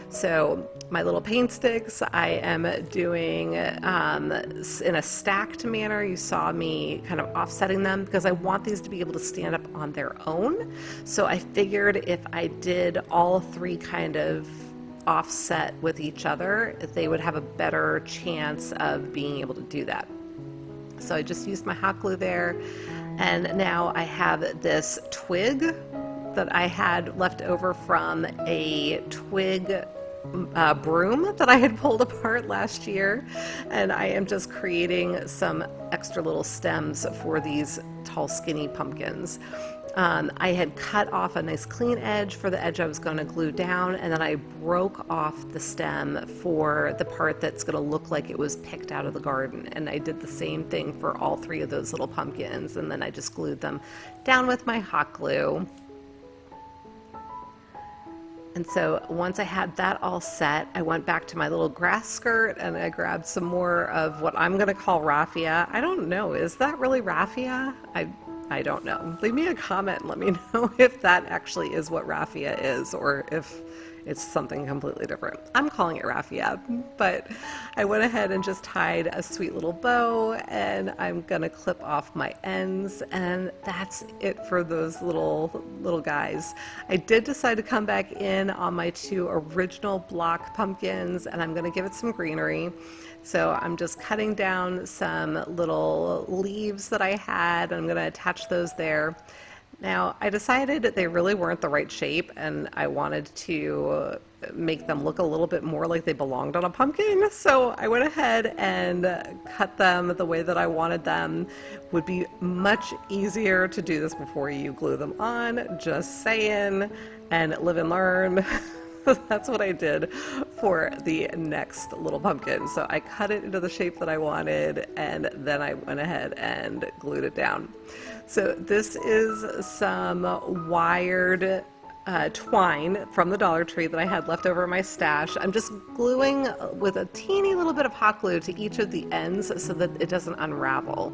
So my little paint sticks I am doing in a stacked manner. You saw me kind of offsetting them because I want these to be able to stand up on their own. So I figured if I did all three kind of offset with each other, they would have a better chance of being able to do that. So I just used my hot glue there, and now I have this twig that I had left over from a twig broom that I had pulled apart last year, and I am just creating some extra little stems for these tall skinny pumpkins. I had cut off a nice clean edge for the edge I was going to glue down, and then I broke off the stem for the part that's going to look like it was picked out of the garden, and I did the same thing for all three of those little pumpkins, and then I just glued them down with my hot glue. And so once I had that all set, I went back to my little grass skirt and I grabbed some more of what I'm going to call raffia. I don't know, is that really raffia? I don't know. Leave me a comment and let me know if that actually is what raffia is or if it's something completely different. I'm calling it raffia, but I went ahead and just tied a sweet little bow, and I'm gonna clip off my ends, and that's it for those little guys. I did decide to come back in on my two original block pumpkins, and I'm gonna give it some greenery. So I'm just cutting down some little leaves that I had, and I'm gonna attach those there. Now, I decided that they really weren't the right shape, and I wanted to make them look a little bit more like they belonged on a pumpkin. So I went ahead and cut them the way that I wanted them. Would be much easier to do this before you glue them on, just saying, and live and learn. That's what I did for the next little pumpkin. So I cut it into the shape that I wanted, and then I went ahead and glued it down. So this is some wired twine from the Dollar Tree that I had left over in my stash. I'm just gluing with a teeny little bit of hot glue to each of the ends so that it doesn't unravel.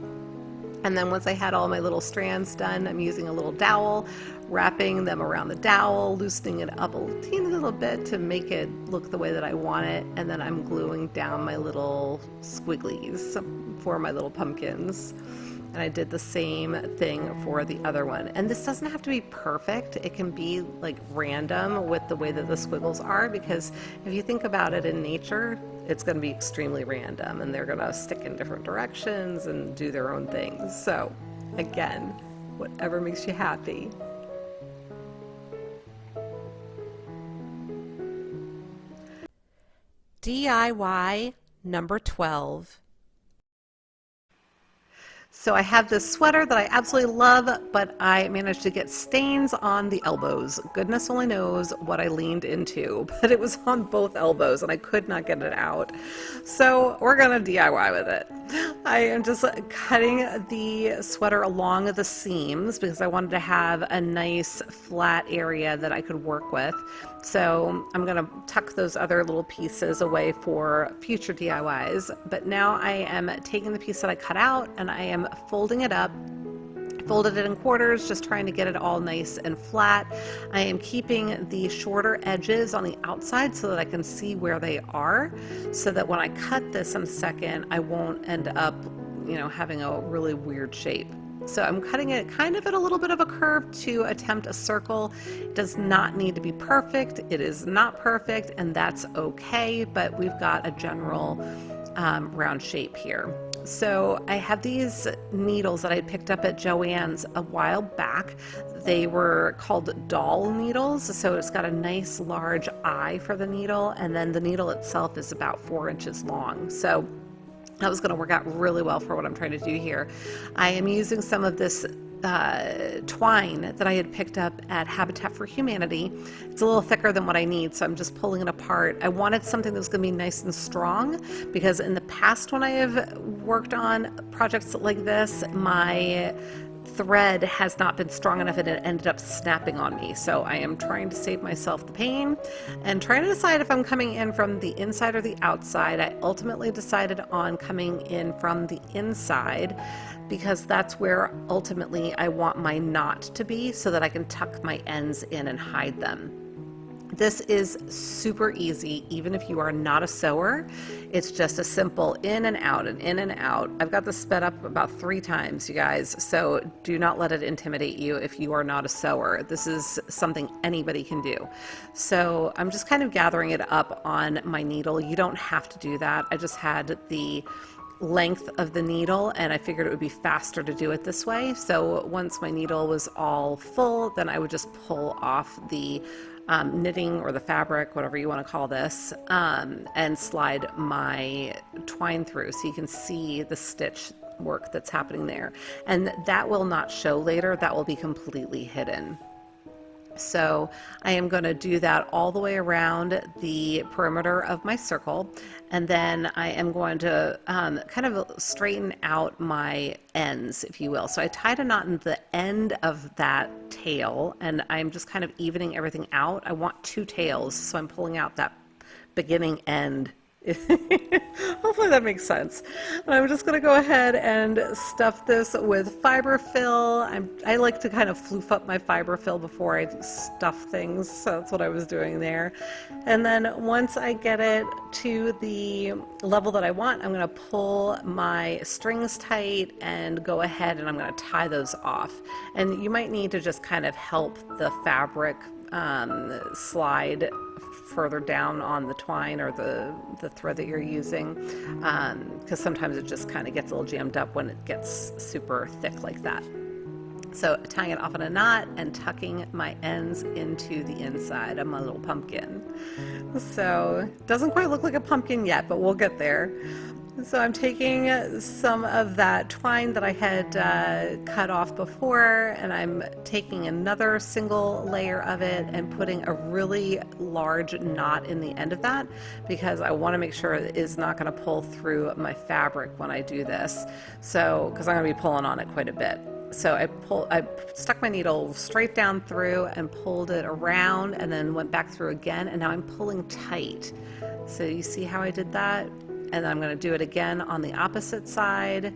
And then once I had all my little strands done, I'm using a little dowel, wrapping them around the dowel, loosening it up a teeny little bit to make it look the way that I want it, and then I'm gluing down my little squigglies for my little pumpkins. And I did the same thing for the other one. And this doesn't have to be perfect. It can be like random with the way that the squiggles are, because if you think about it in nature, it's going to be extremely random, and they're going to stick in different directions and do their own things. So again, whatever makes you happy. DIY number 12. So I have this sweater that I absolutely love, but I managed to get stains on the elbows. Goodness only knows what I leaned into, but it was on both elbows and I could not get it out. So we're gonna DIY with it. I am just cutting the sweater along the seams because I wanted to have a nice flat area that I could work with. So I'm gonna tuck those other little pieces away for future DIYs. But now I am taking the piece that I cut out and I am folding it up. Folded it in quarters, just trying to get it all nice and flat. I am keeping the shorter edges on the outside so that I can see where they are, so that when I cut this in a second, I won't end up, having a really weird shape. So I'm cutting it kind of at a little bit of a curve to attempt a circle. It does not need to be perfect. It is not perfect, and that's okay, but we've got a general round shape here. So I have these needles that I picked up at Joann's a while back. They were called doll needles, so it's got a nice large eye for the needle, and then the needle itself is about 4 inches long. So That was going to work out really well for what I'm trying to do here. I am using some of this twine that I had picked up at Habitat for Humanity. It's a little thicker than what I need, so I'm just pulling it apart. I wanted something that was going to be nice and strong, because in the past when I have worked on projects like this, my thread has not been strong enough and it ended up snapping on me. So I am trying to save myself the pain and trying to decide if I'm coming in from the inside or the outside. I ultimately decided on coming in from the inside, because that's where ultimately I want my knot to be, so that I can tuck my ends in and hide them. This is super easy, even if you are not a sewer. It's just a simple in and out and in and out. I've got this sped up about 3 times, you guys, so do not let it intimidate you if you are not a sewer. This is something anybody can do. So I'm just kind of gathering it up on my needle. You don't have to do that. I just had the length of the needle and I figured it would be faster to do it this way. So once my needle was all full, then I would just pull off the knitting or the fabric, whatever you want to call this, and slide my twine through so you can see the stitch work that's happening there. And that will not show later, that will be completely hidden. So I am going to do that all the way around the perimeter of my circle, and then I am going to kind of straighten out my ends, if you will. So I tied a knot in the end of that tail, and I'm just kind of evening everything out. I want 2 tails, so I'm pulling out that beginning end. Hopefully that makes sense. And I'm just going to go ahead and stuff this with fiberfill. I like to kind of floof up my fiberfill before I stuff things, so that's what I was doing there. And then once I get it to the level that I want, I'm going to pull my strings tight and go ahead and I'm going to tie those off. And you might need to just kind of help the fabric slide further down on the twine or the thread that you're using, because sometimes it just kind of gets a little jammed up when it gets super thick like that. So tying it off in a knot and tucking my ends into the inside of my little pumpkin. So it doesn't quite look like a pumpkin yet, but we'll get there. So I'm taking some of that twine that I had cut off before, and I'm taking another single layer of it and putting a really large knot in the end of that, because I want to make sure it is not going to pull through my fabric when I do this. So, because I'm going to be pulling on it quite a bit. So I stuck my needle straight down through and pulled it around and then went back through again, and now I'm pulling tight. So you see how I did that? And then I'm going to do it again on the opposite side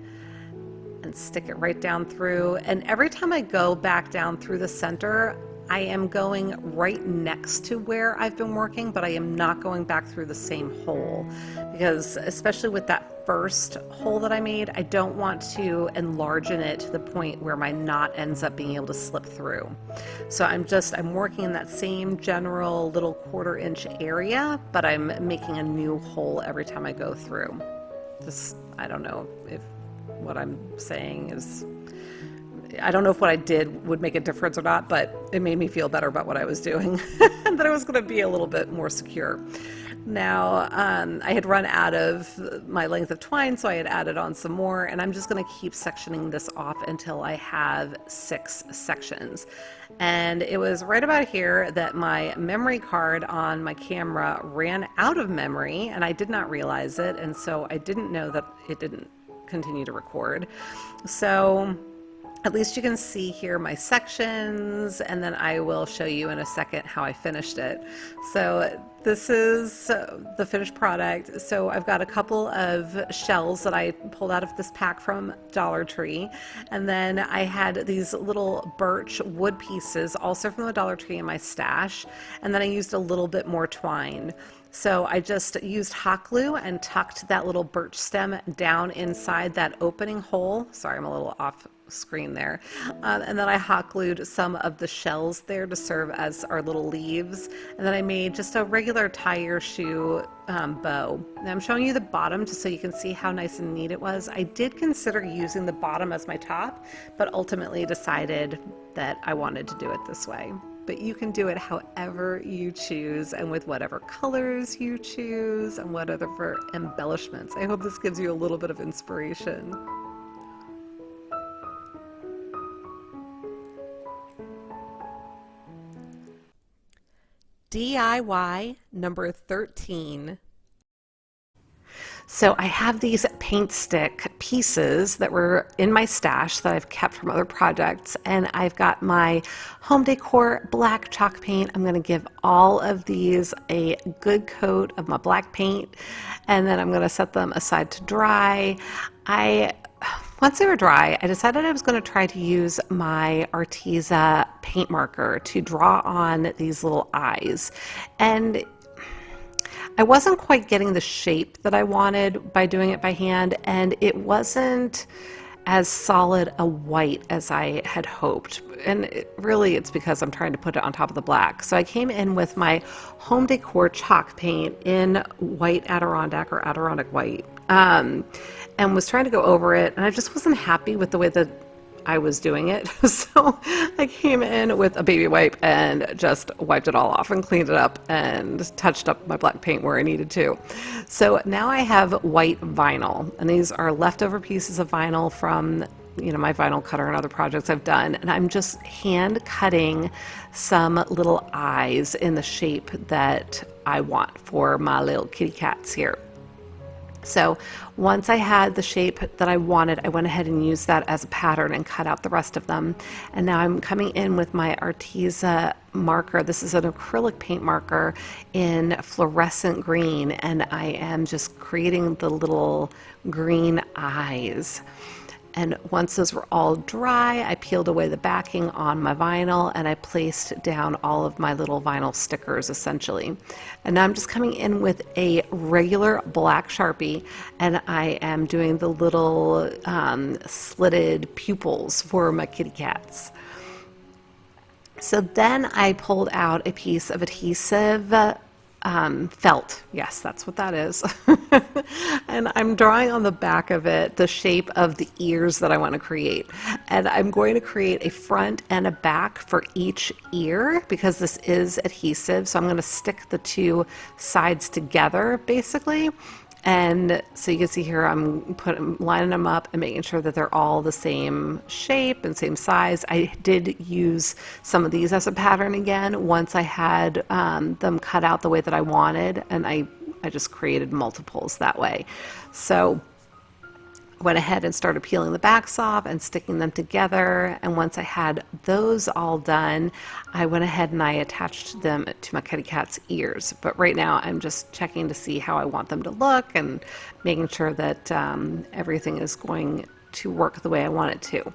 and stick it right down through. And every time I go back down through the center, I am going right next to where I've been working, but I am not going back through the same hole, because especially with that first hole that I made, I don't want to enlarge it to the point where my knot ends up being able to slip through. So I'm working in that same general little 1/4 inch area, but I'm making a new hole every time I go through. I don't know if what I'm saying is, I don't know if what I did would make a difference or not, but it made me feel better about what I was doing and that I was going to be a little bit more secure. Now, I had run out of my length of twine, so I had added on some more, and I'm just going to keep sectioning this off until I have 6 sections. And it was right about here that my memory card on my camera ran out of memory, and I did not realize it, and so I didn't know that it didn't continue to record. So at least you can see here my sections, and then I will show you in a second how I finished it. So this is the finished product. So I've got a couple of shells that I pulled out of this pack from Dollar Tree, and then I had these little birch wood pieces also from the Dollar Tree in my stash, and then I used a little bit more twine. So I just used hot glue and tucked that little birch stem down inside that opening hole. Sorry, I'm a little off screen there. And then I hot glued some of the shells there to serve as our little leaves. And then I made just a regular tie your shoe bow. Now I'm showing you the bottom just so you can see how nice and neat it was. I did consider using the bottom as my top, but ultimately decided that I wanted to do it this way. but you can do it however you choose and with whatever colors you choose and whatever embellishments. I hope this gives you a little bit of inspiration. DIY number 13. So I have these paint stick pieces that were in my stash that I've kept from other projects, and I've got my home decor black chalk paint. I'm going to give all of these a good coat of my black paint, and then I'm going to set them aside to dry. Once they were dry, I decided I was going to try to use my Arteza paint marker to draw on these little eyes, and I wasn't quite getting the shape that I wanted by doing it by hand, and it wasn't as solid a white as I had hoped. And it's because I'm trying to put it on top of the black. So I came in with my home decor chalk paint in white Adirondack or Adirondack white, and was trying to go over it, and I just wasn't happy with the way that I was doing it. So I came in with a baby wipe and just wiped it all off and cleaned it up and touched up my black paint where I needed to. So now I have white vinyl, and these are leftover pieces of vinyl from my vinyl cutter and other projects I've done, and I'm just hand cutting some little eyes in the shape that I want for my little kitty cats here. So once I had the shape that I wanted, I went ahead and used that as a pattern and cut out the rest of them. And now I'm coming in with my Arteza marker. This is an acrylic paint marker in fluorescent green, and I am just creating the little green eyes. And once those were all dry, I peeled away the backing on my vinyl, and I placed down all of my little vinyl stickers essentially. And now I'm just coming in with a regular black Sharpie, and I am doing the little slitted pupils for my kitty cats. So then I pulled out a piece of adhesive felt. Yes, that's what that is. And I'm drawing on the back of it the shape of the ears that I want to create. And I'm going to create a front and a back for each ear because this is adhesive. So I'm going to stick the two sides together basically. And so you can see here I'm lining them up and making sure that they're all the same shape and same size. I did use some of these as a pattern again once I had them cut out the way that I wanted, and I just created multiples that way. So went ahead and started peeling the backs off and sticking them together, and once I had those all done, I went ahead and I attached them to my kitty cat's ears. But right now I'm just checking to see how I want them to look and making sure that everything is going to work the way I want it to.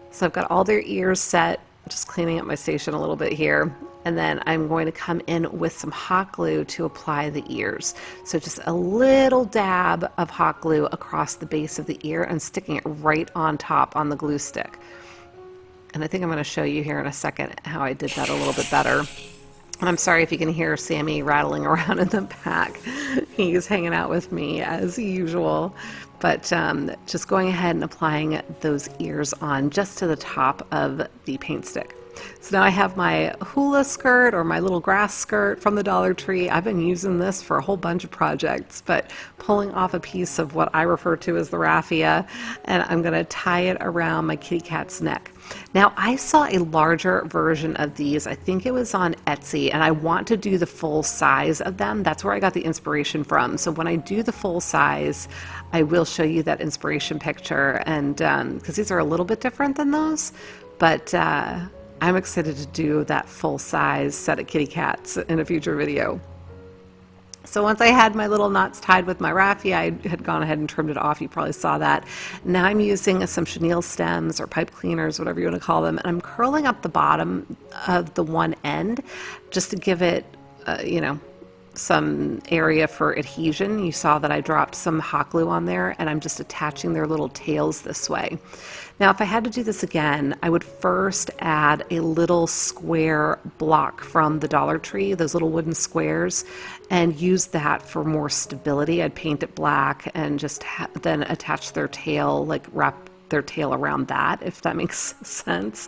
So I've got all their ears set, just cleaning up my station a little bit here. And then I'm going to come in with some hot glue to apply the ears. So just a little dab of hot glue across the base of the ear and sticking it right on top on the glue stick. And I think I'm going to show you here in a second how I did that a little bit better. And I'm sorry if you can hear Sammy rattling around in the back. He's hanging out with me as usual. But just going ahead and applying those ears on just to the top of the paint stick. So now I have my hula skirt or my little grass skirt from the Dollar Tree. I've been using this for a whole bunch of projects, but pulling off a piece of what I refer to as the raffia, and I'm going to tie it around my kitty cat's neck. Now I saw a larger version of these, I think it was on Etsy, and I want to do the full size of them. That's where I got the inspiration from. So when I do the full size, I will show you that inspiration picture, and because these are a little bit different than those, but I'm excited to do that full size set of kitty cats in a future video. So once I had my little knots tied with my raffia, I had gone ahead and trimmed it off. You probably saw that. Now I'm using some chenille stems or pipe cleaners, whatever you want to call them, and I'm curling up the bottom of the one end just to give it, some area for adhesion. You saw that I dropped some hot glue on there, and I'm just attaching their little tails this way. Now if I had to do this again, I would first add a little square block from the Dollar Tree, those little wooden squares, and use that for more stability. I'd paint it black and just then attach their tail, like wrap their tail around that, if that makes sense,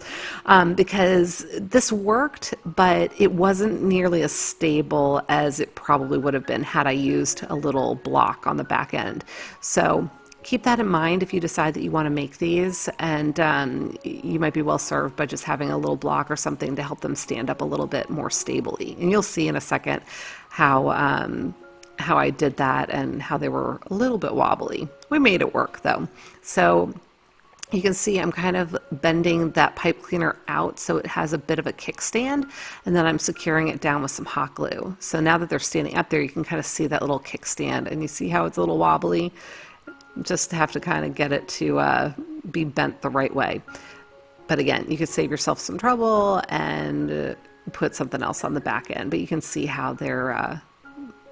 because this worked, but it wasn't nearly as stable as it probably would have been had I used a little block on the back end. So keep that in mind if you decide that you want to make these, and you might be well served by just having a little block or something to help them stand up a little bit more stably. And you'll see in a second how I did that and how they were a little bit wobbly. We made it work though. So you can see I'm kind of bending that pipe cleaner out so it has a bit of a kickstand, and then I'm securing it down with some hot glue. So now that they're standing up there, you can kind of see that little kickstand, and you see how it's a little wobbly. Just have to kind of get it to be bent the right way. But again, you could save yourself some trouble and put something else on the back end, but you can see how they're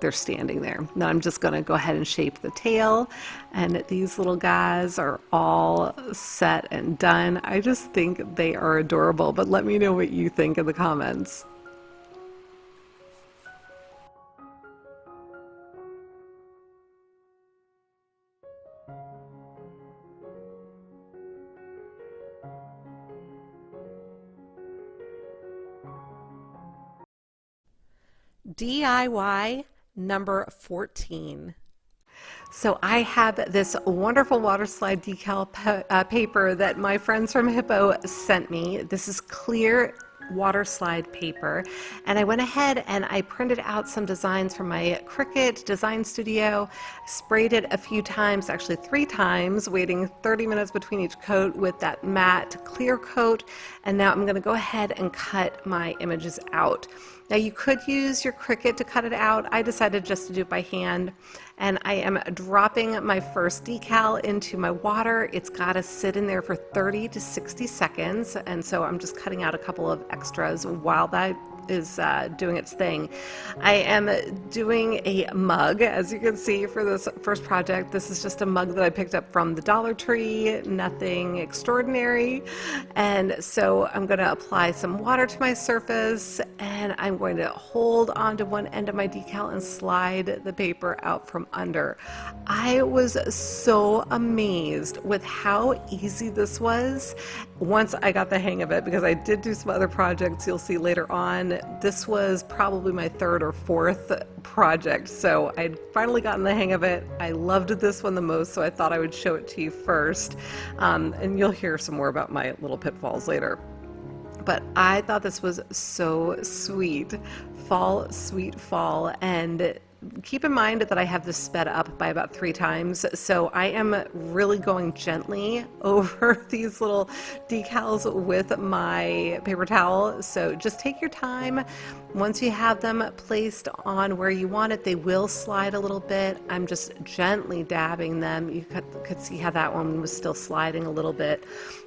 standing there. Now I'm just going to go ahead and shape the tail, and these little guys are all set and done. I just think they are adorable, but let me know what you think in the comments. DIY number 14. So I have this wonderful Waterslide decal paper that my friends from Hiipoo sent me. This is clear Waterslide paper, and I went ahead and I printed out some designs from my Cricut design studio, sprayed it a few times, actually 3 times, waiting 30 minutes between each coat with that matte clear coat, and now I'm going to go ahead and cut my images out. Now you could use your Cricut to cut it out. I decided just to do it by hand, and I am dropping my first decal into my water. It's got to sit in there for 30 to 60 seconds, and so I'm just cutting out a couple of extras while that is doing its thing. I am doing a mug, as you can see, for this first project. This is just a mug that I picked up from the Dollar Tree, nothing extraordinary. And so I'm going to apply some water to my surface, and I'm going to hold onto one end of my decal and slide the paper out from under. I was so amazed with how easy this was once I got the hang of it, because I did do some other projects you'll see later on. This was probably my 3rd or 4th project, so I'd finally gotten the hang of it. I loved this one the most, so I thought I would show it to you first, and you'll hear some more about my little pitfalls later. But I thought this was so sweet. Fall, sweet fall, and keep in mind that I have this sped up by about 3 times, so I am really going gently over these little decals with my paper towel. So just take your time. Once you have them placed on where you want it, they will slide a little bit. I'm just gently dabbing them. You could see how that one was still sliding a little bit,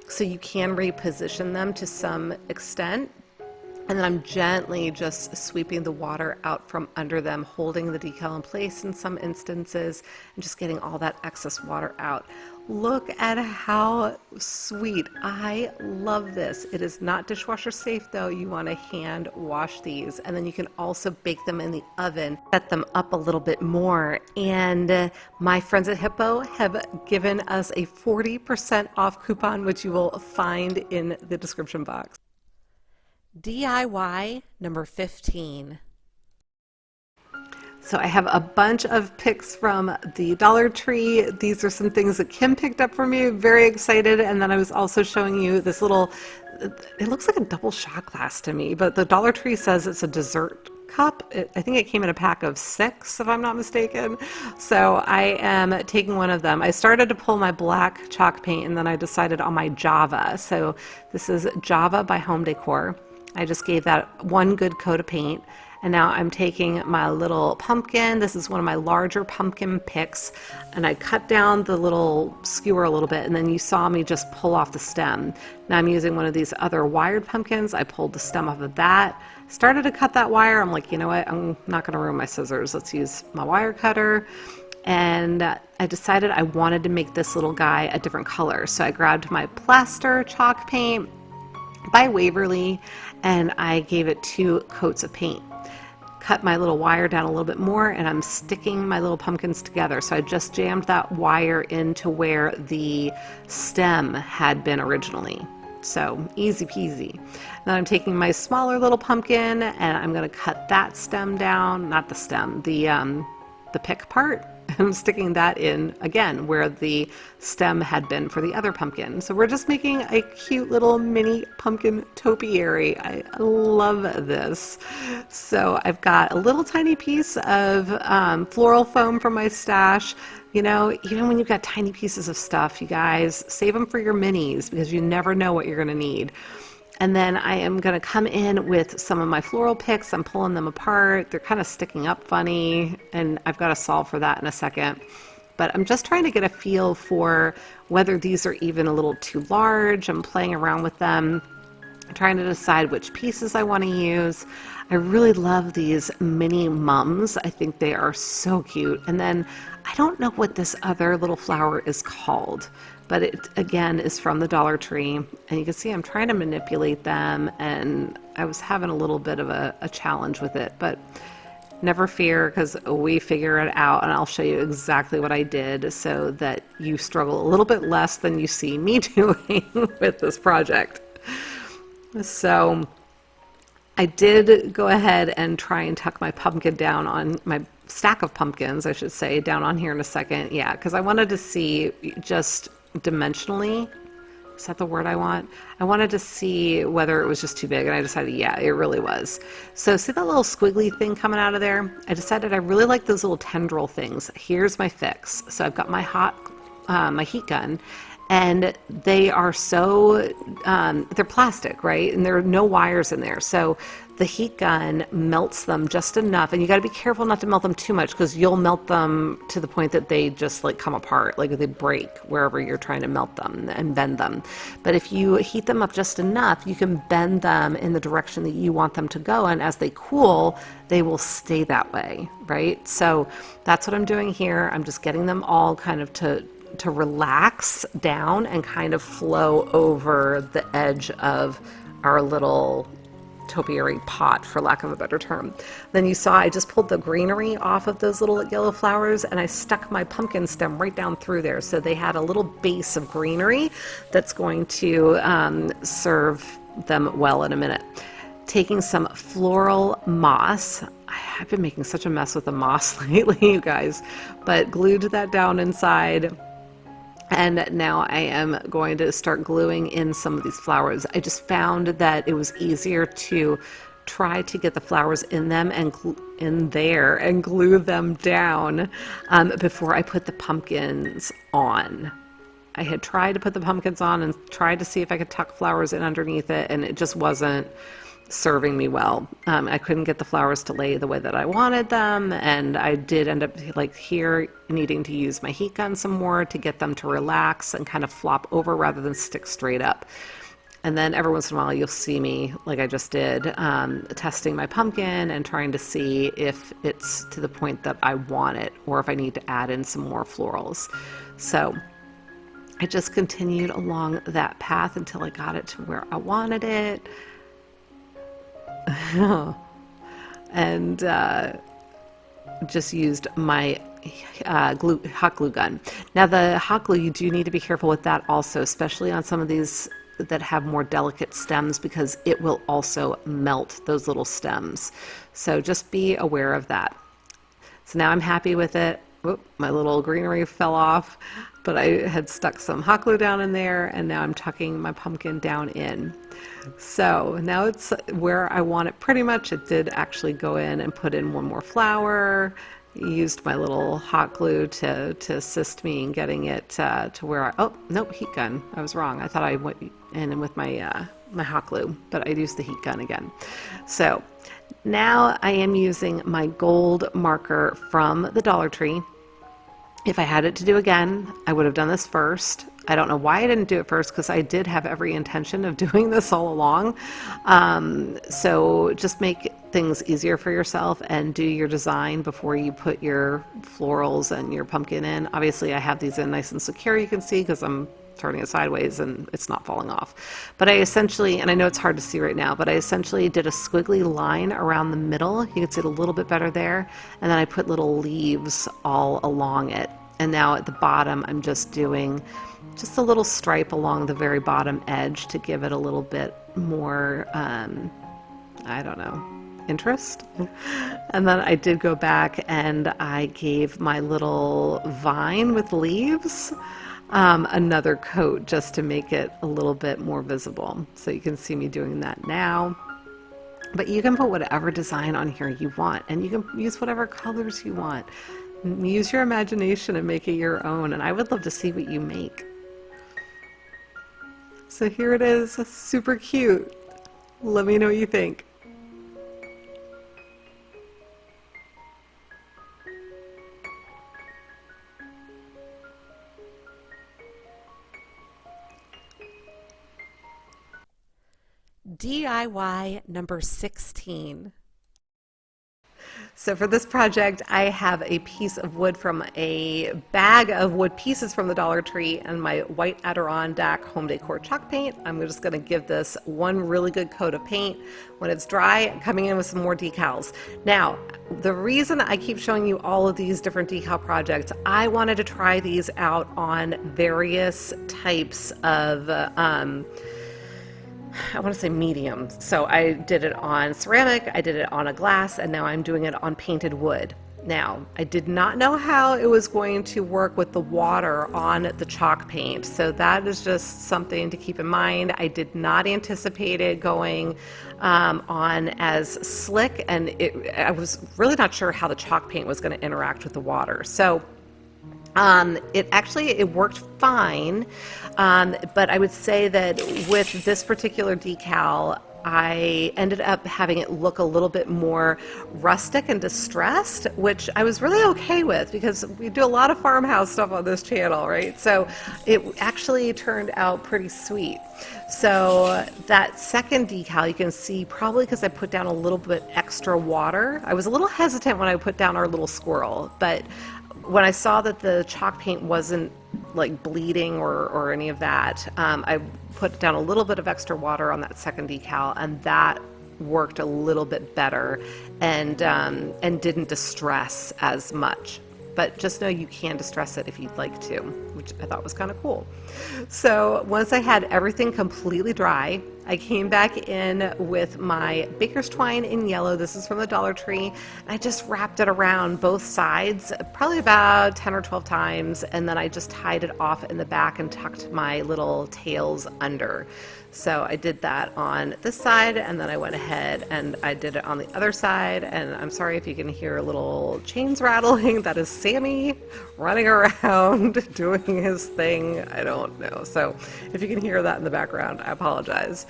so you can reposition them to some extent. And then I'm gently just sweeping the water out from under them, holding the decal in place in some instances, and just getting all that excess water out. Look at how sweet. I love this. It is not dishwasher safe though. You want to hand wash these, and then you can also bake them in the oven, set them up a little bit more. And my friends at Hiipoo have given us a 40% off coupon, which you will find in the description box. DIY number 15. So I have a bunch of picks from the Dollar Tree. These are some things that Kim picked up for me. Very excited. And then I was also showing you this little, it looks like a double shot glass to me, but the Dollar Tree says it's a dessert cup. I think it came in a pack of 6, if I'm not mistaken. So I am taking one of them. I started to pull my black chalk paint, and then I decided on my Java. So this is Java by Home Décor. I just gave that one good coat of paint, and now I'm taking my little pumpkin. This is one of my larger pumpkin picks, and I cut down the little skewer a little bit, and then you saw me just pull off the stem. Now I'm using one of these other wired pumpkins. I pulled the stem off of that, started to cut that wire. I'm like, you know what, I'm not going to ruin my scissors. Let's use my wire cutter. And I decided I wanted to make this little guy a different color. So I grabbed my plaster chalk paint by Waverly, and I gave it 2 coats of paint. cut my little wire down a little bit more, and I'm sticking my little pumpkins together. So I just jammed that wire into where the stem had been originally. So easy peasy. Then I'm taking my smaller little pumpkin and I'm going to cut that stem down, not the stem, the pick part. I'm sticking that in again where the stem had been for the other pumpkin. So we're just making a cute little mini pumpkin topiary. I love this. So I've got a little tiny piece of floral foam from my stash. You know, even when you've got tiny pieces of stuff, you guys, save them for your minis because you never know what you're going to need. And then I am going to come in with some of my floral picks. I'm pulling them apart. They're kind of sticking up funny, and I've got to solve for that in a second. But I'm just trying to get a feel for whether these are even a little too large. I'm playing around with them, trying to decide which pieces I want to use. I really love these mini mums. I think they are so cute. And then I don't know what this other little flower is called, but it again is from the Dollar Tree. And you can see I'm trying to manipulate them, and I was having a little bit of a challenge with it, but never fear, because we figure it out, and I'll show you exactly what I did so that you struggle a little bit less than you see me doing with this project. So I did go ahead and try and tuck my pumpkin down on my stack of pumpkins, I should say, down on here in a second. Yeah, because I wanted to see just dimensionally, is that the word I want? I wanted to see whether it was just too big, and I decided, yeah, it really was. So see that little squiggly thing coming out of there? I decided I really like those little tendril things. Here's my fix. So I've got my my heat gun, and they are so, they're plastic, right? And there are no wires in there. So the heat gun melts them just enough, and you got to be careful not to melt them too much, because you'll melt them to the point that they just like come apart, like they break wherever you're trying to melt them and bend them. But if you heat them up just enough, you can bend them in the direction that you want them to go, and as they cool, they will stay that way, right? So that's what I'm doing here. I'm just getting them all kind of to relax down and kind of flow over the edge of our little topiary pot, for lack of a better term. Then you saw I just pulled the greenery off of those little yellow flowers, and I stuck my pumpkin stem right down through there, so they had a little base of greenery that's going to serve them well in a minute. Taking some floral moss. I've been making such a mess with the moss lately, you guys, but glued that down inside. And now I am going to start gluing in some of these flowers. I just found that it was easier to try to get the flowers in them and in there and glue them down before I put the pumpkins on. I had tried to put the pumpkins on and tried to see if I could tuck flowers in underneath it, and it just wasn't serving me well. I couldn't get the flowers to lay the way that I wanted them, and I did end up like here needing to use my heat gun some more to get them to relax and kind of flop over rather than stick straight up. And then every once in a while you'll see me, like I just did, testing my pumpkin and trying to see if it's to the point that I want it, or if I need to add in some more florals. So I just continued along that path until I got it to where I wanted it. And just used my hot glue gun. Now the hot glue, you do need to be careful with that also, especially on some of these that have more delicate stems, because it will also melt those little stems. So just be aware of that. So now I'm happy with it. Whoop, my little greenery fell off, but I had stuck some hot glue down in there, and now I'm tucking my pumpkin down in. So now it's where I want it pretty much. It did actually go in and put in one more flower. Used my little hot glue to assist me in getting it to where oh, nope, heat gun. I was wrong. I thought I went in with my my hot glue, but I used the heat gun again. So now I am using my gold marker from the Dollar Tree. If I had it to do again, I would have done this first. I don't know why I didn't do it first, because I did have every intention of doing this all along. So just make things easier for yourself and do your design before you put your florals and your pumpkin in. Obviously I have these in nice and secure, you can see, because I'm turning it sideways and it's not falling off. But I essentially, and I know it's hard to see right now, but I essentially did a squiggly line around the middle. You can see it a little bit better there. And then I put little leaves all along it. And now at the bottom, I'm just doing just a little stripe along the very bottom edge to give it a little bit more, I don't know, interest. And then I did go back and I gave my little vine with leaves another coat just to make it a little bit more visible. So you can see me doing that now. But you can put whatever design on here you want, and you can use whatever colors you want. Use your imagination and make it your own, and I would love to see what you make. So here it is, super cute. Let me know what you think. DIY number 16. So for this project, I have a piece of wood from a bag of wood pieces from the Dollar Tree and my white Adirondack home decor chalk paint. I'm just going to give this one really good coat of paint. When it's dry, I'm coming in with some more decals. Now, the reason I keep showing you all of these different decal projects, I wanted to try these out on various types of I want to say medium. So I did it on ceramic, I did it on a glass, and now I'm doing it on painted wood. Now, I did not know how it was going to work with the water on the chalk paint. So that is just something to keep in mind. I did not anticipate it going on as slick, and I was really not sure how the chalk paint was going to interact with the water. So it worked fine, but I would say that with this particular decal, I ended up having it look a little bit more rustic and distressed, which I was really okay with because we do a lot of farmhouse stuff on this channel, right? So it actually turned out pretty sweet. So that second decal, you can see probably because I put down a little bit extra water. I was a little hesitant when I put down our little squirrel, but when I saw that the chalk paint wasn't like bleeding or any of that, I put down a little bit of extra water on that second decal, and that worked a little bit better and didn't distress as much. But just know you can distress it if you'd like to, which I thought was kind of cool. So once I had everything completely dry, I came back in with my baker's twine in yellow. This is from the Dollar Tree. I just wrapped it around both sides, probably about 10 or 12 times, and then I just tied it off in the back and tucked my little tails under. So I did that on this side, and then I went ahead and I did it on the other side. And I'm sorry if you can hear little chains rattling. That is Sammy running around doing his thing. I don't know. So if you can hear that in the background, I apologize.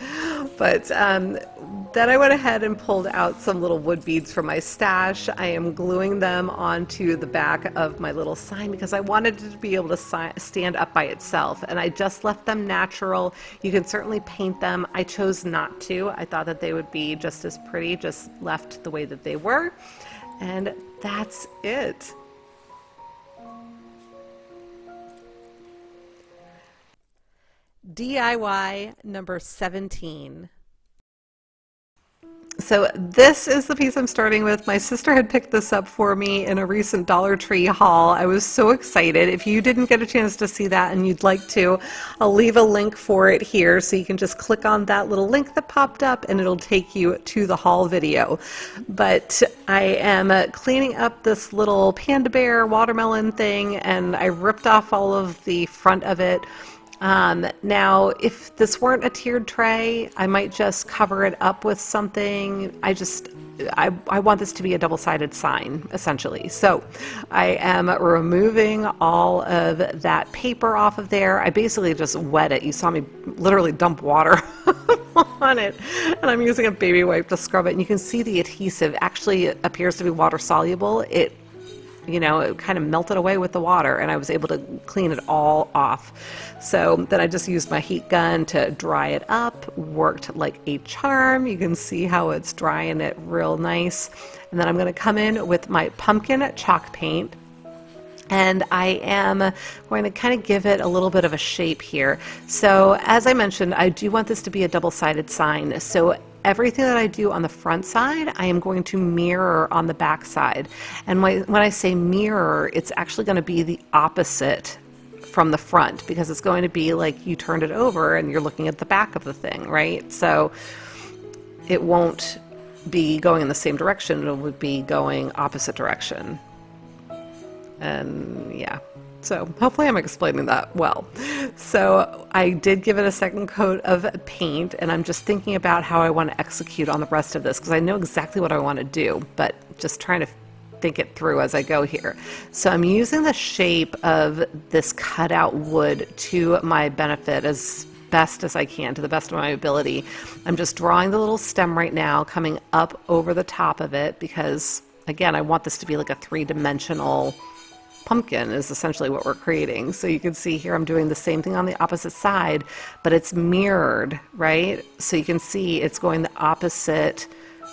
But then I went ahead and pulled out some little wood beads from my stash. I am gluing them onto the back of my little sign because I wanted it to be able to stand up by itself. And I just left them natural. You can certainly paint them. I chose not to. I thought that they would be just as pretty, just left the way that they were. And that's it. DIY number 17. So this is the piece I'm starting with. My sister had picked this up for me in a recent Dollar Tree haul. I was so excited. If you didn't get a chance to see that and you'd like to, I'll leave a link for it here so you can just click on that little link that popped up and it'll take you to the haul video. But I am cleaning up this little panda bear watermelon thing, and I ripped off all of the front of it. Now, if this weren't a tiered tray, I might just cover it up with something. I want this to be a double-sided sign, essentially. So I am removing all of that paper off of there. I basically just wet it. You saw me literally dump water on it, and I'm using a baby wipe to scrub it. And you can see the adhesive actually appears to be water soluble. It kind of melted away with the water, and I was able to clean it all off. So then I just used my heat gun to dry it up. Worked like a charm. You can see how it's drying it real nice. And then I'm going to come in with my pumpkin chalk paint. And I am going to kind of give it a little bit of a shape here. So as I mentioned, I do want this to be a double-sided sign. So everything that I do on the front side, I am going to mirror on the back side. And when I say mirror, it's actually going to be the opposite from the front, because it's going to be like you turned it over and you're looking at the back of the thing, right? So it won't be going in the same direction, it would be going opposite direction. And yeah, so hopefully I'm explaining that well. So I did give it a second coat of paint, and I'm just thinking about how I want to execute on the rest of this, because I know exactly what I want to do, but just trying to think it through as I go here. So I'm using the shape of this cutout wood to my benefit as best as I can, to the best of my ability. I'm just drawing the little stem right now, coming up over the top of it, because again, I want this to be like a three-dimensional pumpkin is essentially what we're creating. So you can see here I'm doing the same thing on the opposite side, but it's mirrored, right? So you can see it's going the opposite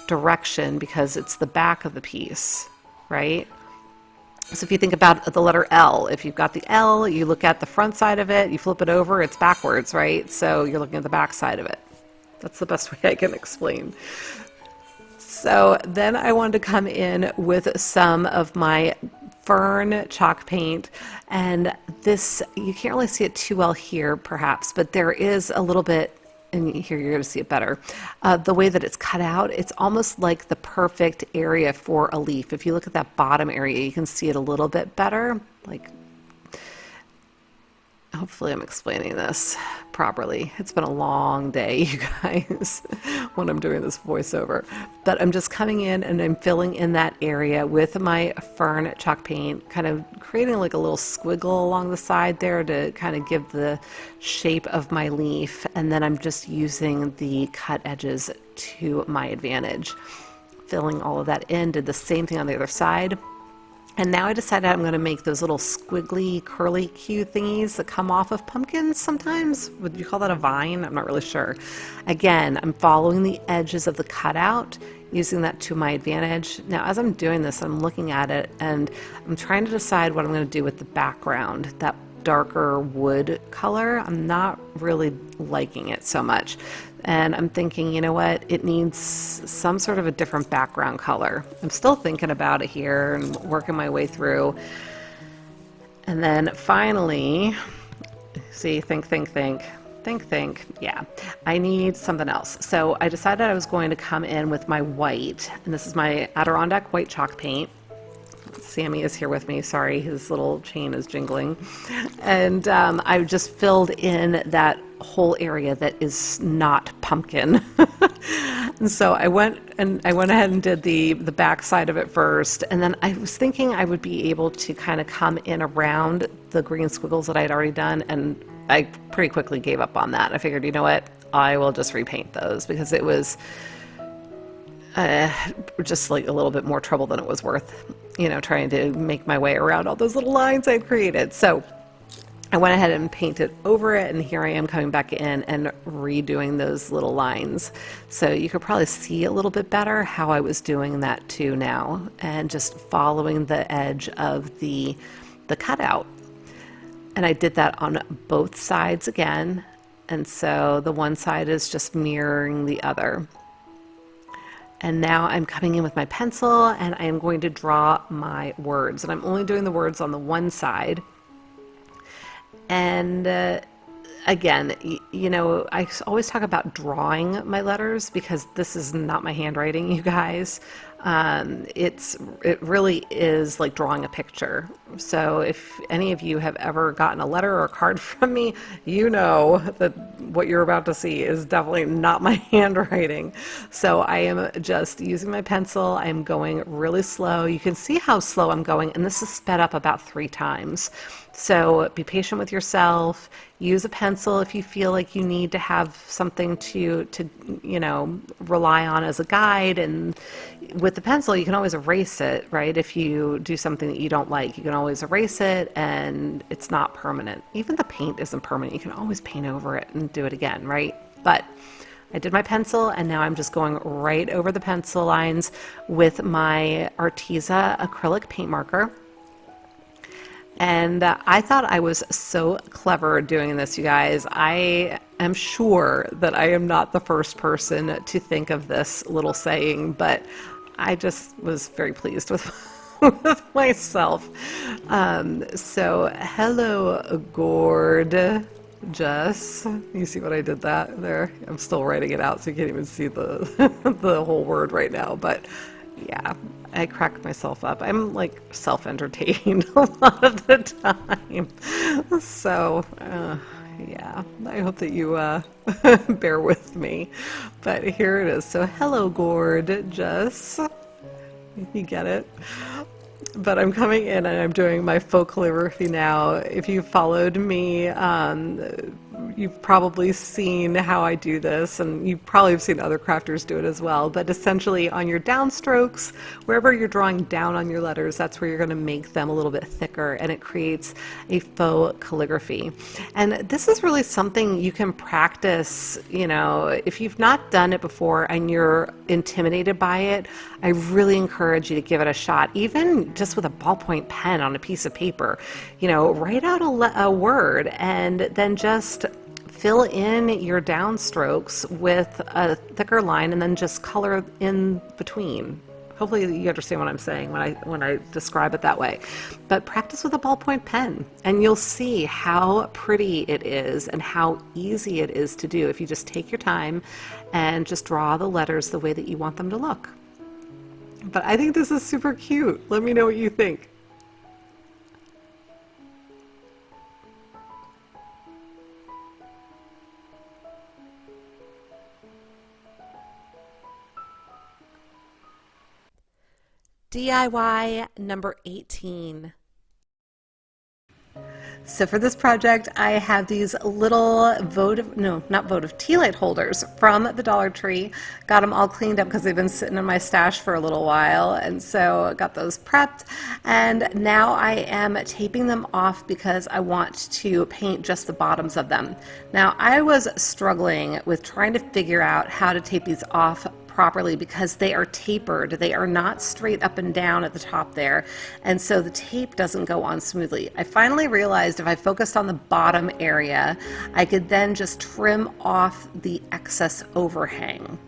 direction because it's the back of the piece, right? So if you think about the letter L, if you've got the L, you look at the front side of it, you flip it over, it's backwards, right? So you're looking at the back side of it. That's the best way I can explain. So then I wanted to come in with some of my fern chalk paint, and this, you can't really see it too well here perhaps, but there is a little bit, and here you're going to see it better, the way that it's cut out, it's almost like the perfect area for a leaf. If you look at that bottom area, you can see it a little bit better. Like, hopefully I'm explaining this properly. It's been a long day, you guys, when I'm doing this voiceover. But I'm just coming in and I'm filling in that area with my fern chalk paint, kind of creating like a little squiggle along the side there to kind of give the shape of my leaf. And then I'm just using the cut edges to my advantage. Filling all of that in, did the same thing on the other side. And now I decided I'm going to make those little squiggly, curly Q thingies that come off of pumpkins sometimes. Would you call that a vine? I'm not really sure. Again, I'm following the edges of the cutout, using that to my advantage. Now, as I'm doing this, I'm looking at it and I'm trying to decide what I'm going to do with the background. That darker wood color, I'm not really liking it so much. And I'm thinking, you know what, it needs some sort of a different background color. I'm still thinking about it here and working my way through. And then finally, see, think. Yeah, I need something else. So I decided I was going to come in with my white, and this is my Adirondack white chalk paint. Sammy is here with me. Sorry, his little chain is jingling. And I just filled in that whole area that is not pumpkin. And so I went ahead and did the back side of it first. And then I was thinking I would be able to kind of come in around the green squiggles that I had already done. And I pretty quickly gave up on that. I figured, you know what, I will just repaint those because it was just like a little bit more trouble than it was worth, you know, trying to make my way around all those little lines I had created. So I went ahead and painted over it, and here I am coming back in and redoing those little lines. So you could probably see a little bit better how I was doing that too now, and just following the edge of the cutout. And I did that on both sides again, and so the one side is just mirroring the other. And now I'm coming in with my pencil and I am going to draw my words. And I'm only doing the words on the one side. And again, you know, I always talk about drawing my letters because this is not my handwriting, you guys. It really is like drawing a picture. So if any of you have ever gotten a letter or a card from me, you know that what you're about to see is definitely not my handwriting. So I am just using my pencil. I'm going really slow. You can see how slow I'm going, and this is sped up about 3 times. So be patient with yourself. Use a pencil if you feel like you need to have something to you know, rely on as a guide. And with the pencil, you can always erase it, right? If you do something that you don't like, you can always erase it and it's not permanent. Even the paint isn't permanent. You can always paint over it and do it again, right? But I did my pencil, and now I'm just going right over the pencil lines with my Arteza acrylic paint marker. And I thought I was so clever doing this, you guys. I am sure that I am not the first person to think of this little saying, but I just was very pleased with, with myself. So hello, Gord. Jess, you see what I did that there? I'm still writing it out, so you can't even see the the whole word right now. But yeah, I crack myself up. I'm like self-entertained a lot of the time. So yeah, I hope that you bear with me. But here it is. So hello, Gord, Jess. You get it? But I'm coming in and I'm doing my faux calligraphy now. If you followed me, you've probably seen how I do this, and you probably have seen other crafters do it as well. But essentially on your downstrokes, wherever you're drawing down on your letters, that's where you're going to make them a little bit thicker, and it creates a faux calligraphy. And this is really something you can practice, you know, if you've not done it before and you're intimidated by it, I really encourage you to give it a shot, even just with a ballpoint pen on a piece of paper. You know, write out a word and then just fill in your downstrokes with a thicker line and then just color in between. Hopefully you understand what I'm saying when I describe it that way. But practice with a ballpoint pen and you'll see how pretty it is and how easy it is to do if you just take your time and just draw the letters the way that you want them to look. But I think this is super cute. Let me know what you think. DIY number 18. So for this project, I have these little tea light holders from the Dollar Tree. Got them all cleaned up because they've been sitting in my stash for a little while. And so got those prepped. And now I am taping them off because I want to paint just the bottoms of them. Now I was struggling with trying to figure out how to tape these off properly because they are tapered. They are not straight up and down at the top there, and so the tape doesn't go on smoothly. I finally realized if I focused on the bottom area, I could then just trim off the excess overhang.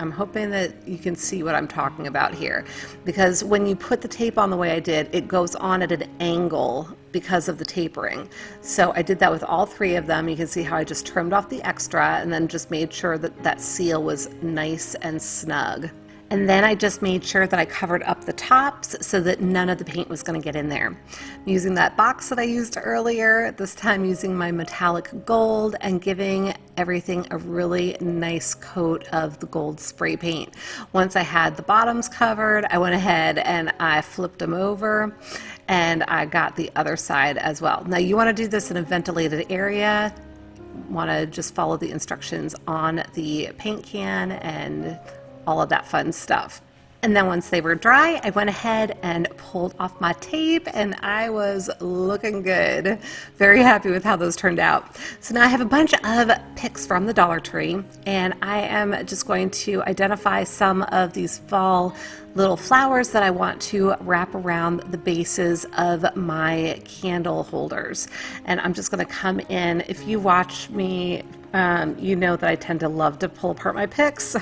I'm hoping that you can see what I'm talking about here, because when you put the tape on the way I did, it goes on at an angle because of the tapering. So I did that with all three of them. You can see how I just trimmed off the extra and then just made sure that that seal was nice and snug. And then I just made sure that I covered up the tops so that none of the paint was going to get in there. I'm using that box that I used earlier, this time using my metallic gold and giving everything a really nice coat of the gold spray paint. Once I had the bottoms covered, I went ahead and I flipped them over and I got the other side as well. Now you want to do this in a ventilated area. Want to just follow the instructions on the paint can and all of that fun stuff. And then once they were dry, I went ahead and pulled off my tape and I was looking good. Very happy with how those turned out. So now I have a bunch of picks from the Dollar Tree and I am just going to identify some of these fall little flowers that I want to wrap around the bases of my candle holders. And I'm just gonna come in. If you watch me, you know that I tend to love to pull apart my picks.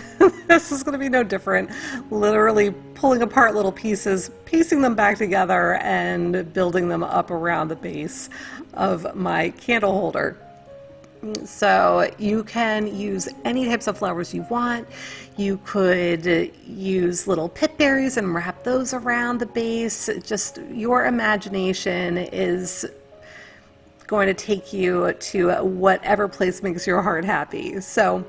This is going to be no different. Literally pulling apart little pieces, piecing them back together, and building them up around the base of my candle holder. So you can use any types of flowers you want. You could use little pip berries and wrap those around the base. Just your imagination is going to take you to whatever place makes your heart happy. So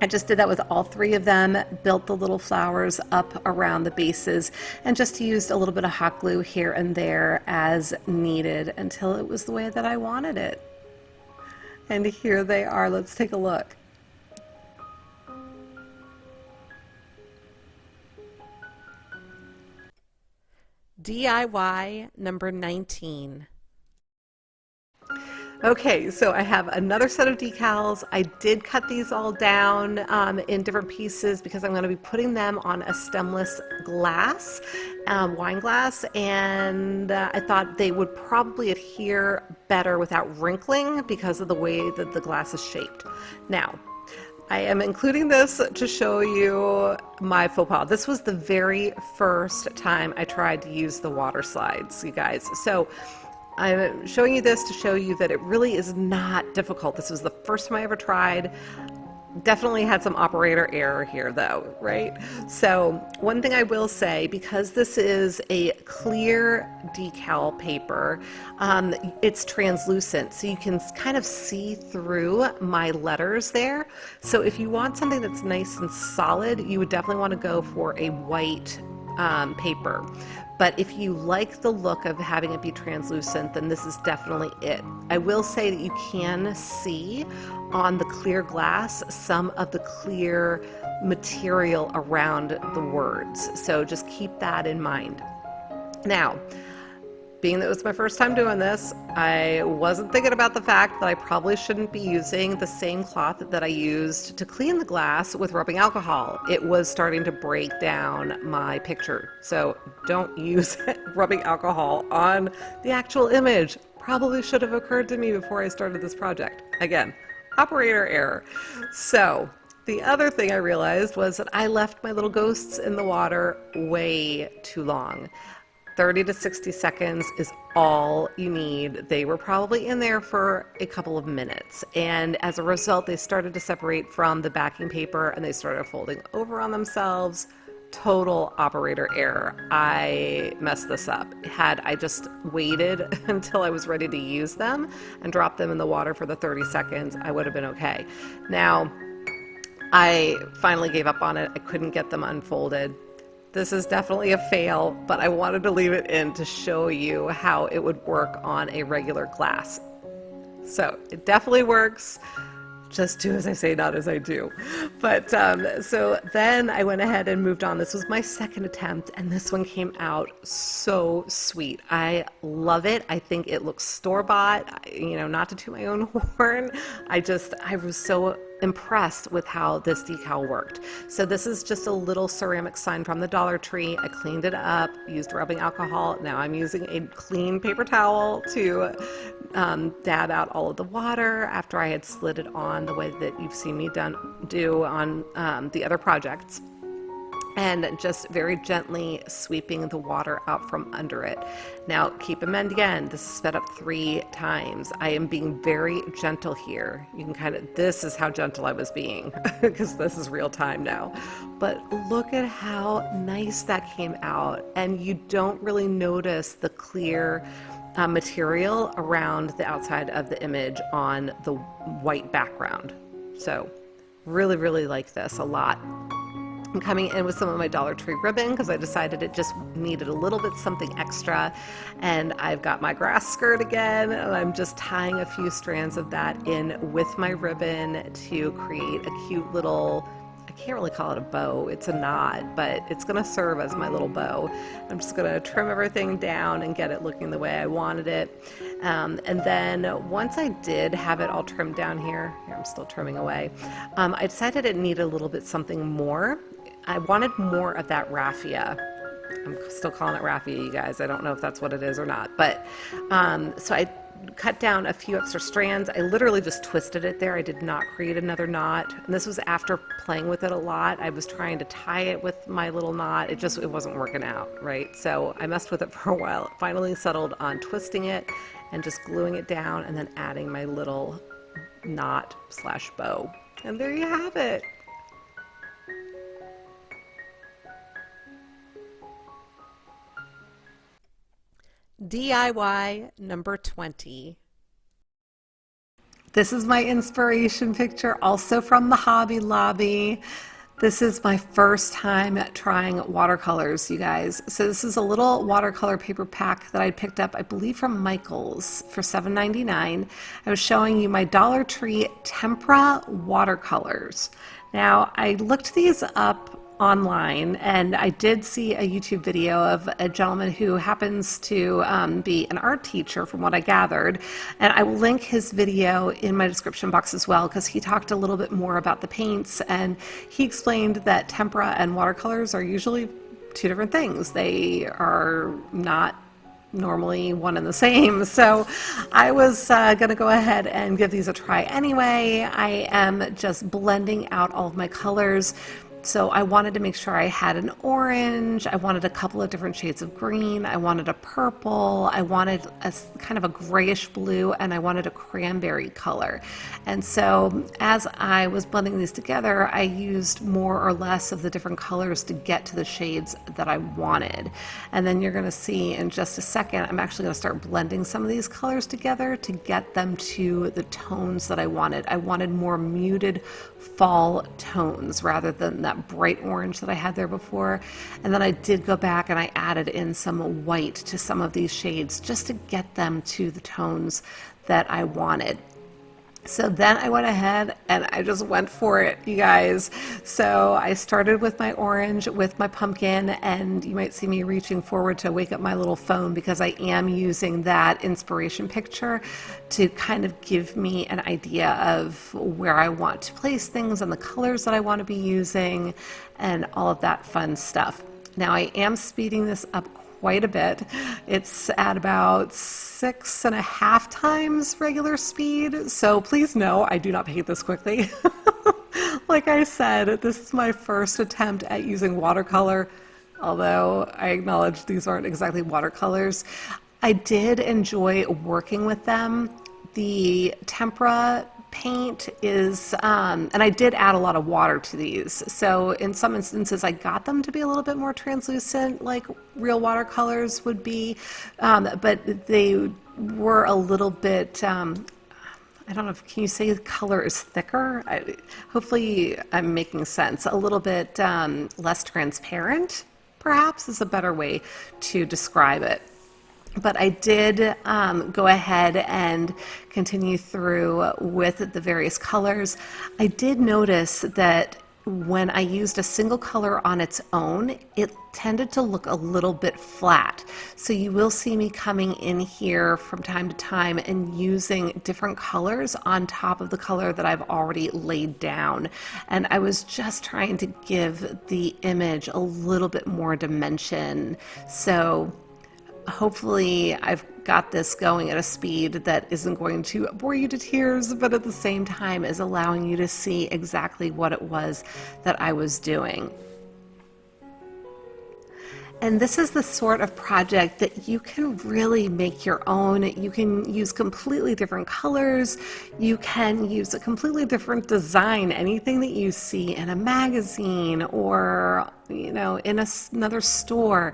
I just did that with all three of them, built the little flowers up around the bases, and just used a little bit of hot glue here and there as needed until it was the way that I wanted it. And here they are. Let's take a look. DIY number 19. Okay, so I have another set of decals. I did cut these all down in different pieces because I'm going to be putting them on a stemless glass, wine glass, and I thought they would probably adhere better without wrinkling because of the way that the glass is shaped. Now, I am including this to show you my faux pas. This was the very first time I tried to use the water slides, you guys. So I'm showing you this to show you that it really is not difficult. This was the first time I ever tried. Definitely had some operator error here though, right? So one thing I will say, because this is a clear decal paper, it's translucent, so you can kind of see through my letters there. So if you want something that's nice and solid, you would definitely want to go for a white paper. But if you like the look of having it be translucent, then this is definitely it. I will say that you can see on the clear glass some of the clear material around the words. So just keep that in mind. Now, being that it was my first time doing this, I wasn't thinking about the fact that I probably shouldn't be using the same cloth that I used to clean the glass with rubbing alcohol. It was starting to break down my picture. So don't use rubbing alcohol on the actual image. Probably should have occurred to me before I started this project. Again, operator error. So the other thing I realized was that I left my little ghosts in the water way too long. 30 to 60 seconds is all you need. They were probably in there for a couple of minutes. And as a result, they started to separate from the backing paper and they started folding over on themselves. Total operator error. I messed this up. Had I just waited until I was ready to use them and dropped them in the water for the 30 seconds, I would have been okay. Now, I finally gave up on it. I couldn't get them unfolded. This is definitely a fail, but I wanted to leave it in to show you how it would work on a regular glass. So it definitely works. Just do as I say, not as I do. But so then I went ahead and moved on. This was my second attempt, and this one came out so sweet. I love it. I think it looks store-bought. You know, not to toot my own horn. I was so impressed with how this decal worked. So this is just a little ceramic sign from the Dollar Tree. I cleaned it up, used rubbing alcohol. Now I'm using a clean paper towel to dab out all of the water after I had slid it on the way that you've seen me do on the other projects. And just very gently sweeping the water out from under it. Now, keep in mind again, this is sped up 3 times. I am being very gentle here. You can this is how gentle I was being, because this is real time now. But look at how nice that came out. And you don't really notice the clear material around the outside of the image on the white background. So, really, really like this a lot. I'm coming in with some of my Dollar Tree ribbon because I decided it just needed a little bit something extra. And I've got my grass skirt again, and I'm just tying a few strands of that in with my ribbon to create a cute little, I can't really call it a bow, it's a knot, but it's going to serve as my little bow. I'm just going to trim everything down and get it looking the way I wanted it. And then once I did have it all trimmed down here, I'm still trimming away, I decided it needed a little bit something more. I wanted more of that raffia. I'm still calling it raffia, you guys. I don't know if that's what it is or not. But so I cut down a few extra strands. I literally just twisted it there. I did not create another knot. And this was after playing with it a lot. I was trying to tie it with my little knot. It wasn't working out, right? So I messed with it for a while. It finally settled on twisting it and just gluing it down and then adding my little knot / bow. And there you have it. DIY number 20. This is my inspiration picture, also from the Hobby Lobby. This is my first time trying watercolors, you guys. So this is a little watercolor paper pack that I picked up, I believe from Michael's for $7.99. I was showing you my Dollar Tree Tempera watercolors. Now, I looked these up online, and I did see a YouTube video of a gentleman who happens to be an art teacher from what I gathered, and I will link his video in my description box as well, because he talked a little bit more about the paints, and he explained that tempera and watercolors are usually two different things. They are not normally one and the same. So I was going to go ahead and give these a try anyway. I am just blending out all of my colors. So I wanted to make sure I had an orange, I wanted a couple of different shades of green, I wanted a purple, I wanted a kind of a grayish blue, and I wanted a cranberry color. And so as I was blending these together, I used more or less of the different colors to get to the shades that I wanted. And then you're going to see in just a second, I'm actually going to start blending some of these colors together to get them to the tones that I wanted. I wanted more muted fall tones rather than that bright orange that I had there before. And then I did go back and I added in some white to some of these shades just to get them to the tones that I wanted. So then I went ahead and I just went for it, you guys. So I started with my orange, with my pumpkin, and you might see me reaching forward to wake up my little phone because I am using that inspiration picture to kind of give me an idea of where I want to place things and the colors that I want to be using and all of that fun stuff. Now I am speeding this up quite a bit. It's at about 6.5 times regular speed. So please know I do not paint this quickly. Like I said, this is my first attempt at using watercolor, although I acknowledge these aren't exactly watercolors. I did enjoy working with them. The tempera paint is, and I did add a lot of water to these. So in some instances, I got them to be a little bit more translucent, like real watercolors would be, but they were a little bit, I don't know, can you say the color is thicker? Hopefully I'm making sense. A little bit less transparent, perhaps, is a better way to describe it. But I did go ahead and continue through with the various colors. I did notice that when I used a single color on its own, it tended to look a little bit flat. So you will see me coming in here from time to time and using different colors on top of the color that I've already laid down. And I was just trying to give the image a little bit more dimension. So hopefully I've got this going at a speed that isn't going to bore you to tears, but at the same time is allowing you to see exactly what it was that I was doing. And this is the sort of project that you can really make your own. You can use completely different colors. You can use a completely different design, anything that you see in a magazine or, you know, in another store.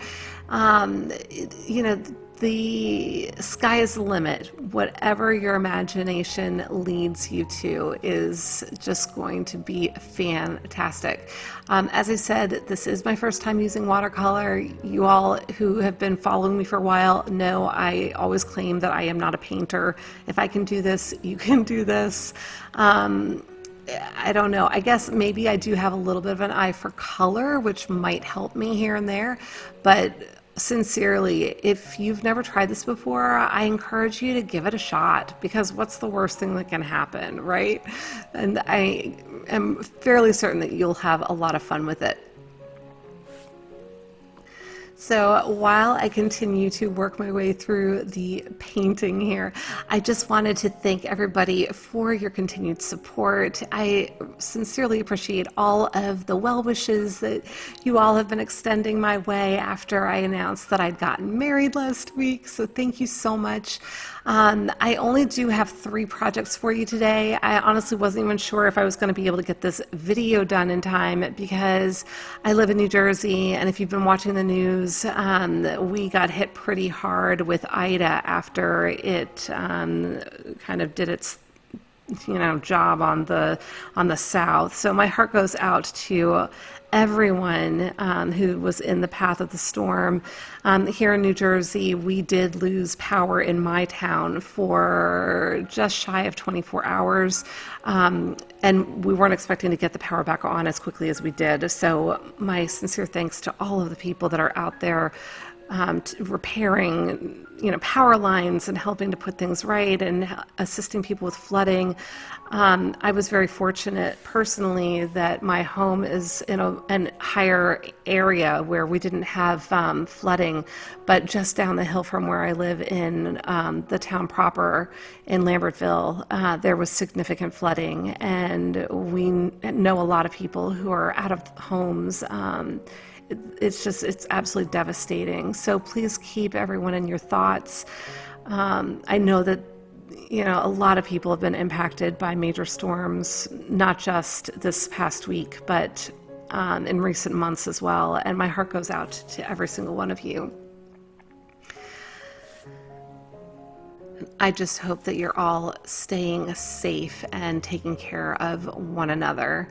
You know, the sky is the limit. Whatever your imagination leads you to is just going to be fantastic. As I said, this is my first time using watercolor. You all who have been following me for a while know I always claim that I am not a painter. If I can do this, you can do this. I don't know. I guess maybe I do have a little bit of an eye for color, which might help me here and there, but sincerely, if you've never tried this before, I encourage you to give it a shot, because what's the worst thing that can happen, right? And I am fairly certain that you'll have a lot of fun with it. So while I continue to work my way through the painting here, I just wanted to thank everybody for your continued support. I sincerely appreciate all of the well wishes that you all have been extending my way after I announced that I'd gotten married last week. So thank you so much. I only do have 3 projects for you today. I honestly wasn't even sure if I was going to be able to get this video done in time, because I live in New Jersey, and if you've been watching the news, we got hit pretty hard with Ida after it kind of did its job on the south. So my heart goes out to everyone who was in the path of the storm. Here in New Jersey, we did lose power in my town for just shy of 24 hours. And we weren't expecting to get the power back on as quickly as we did. So my sincere thanks to all of the people that are out there repairing, power lines and helping to put things right and assisting people with flooding. I was very fortunate personally that my home is in a higher area where we didn't have flooding, but just down the hill from where I live in the town proper in Lambertville, there was significant flooding, and we know a lot of people who are out of homes. It's absolutely devastating. So please keep everyone in your thoughts. I know that, a lot of people have been impacted by major storms, not just this past week, but in recent months as well. And my heart goes out to every single one of you. I just hope that you're all staying safe and taking care of one another.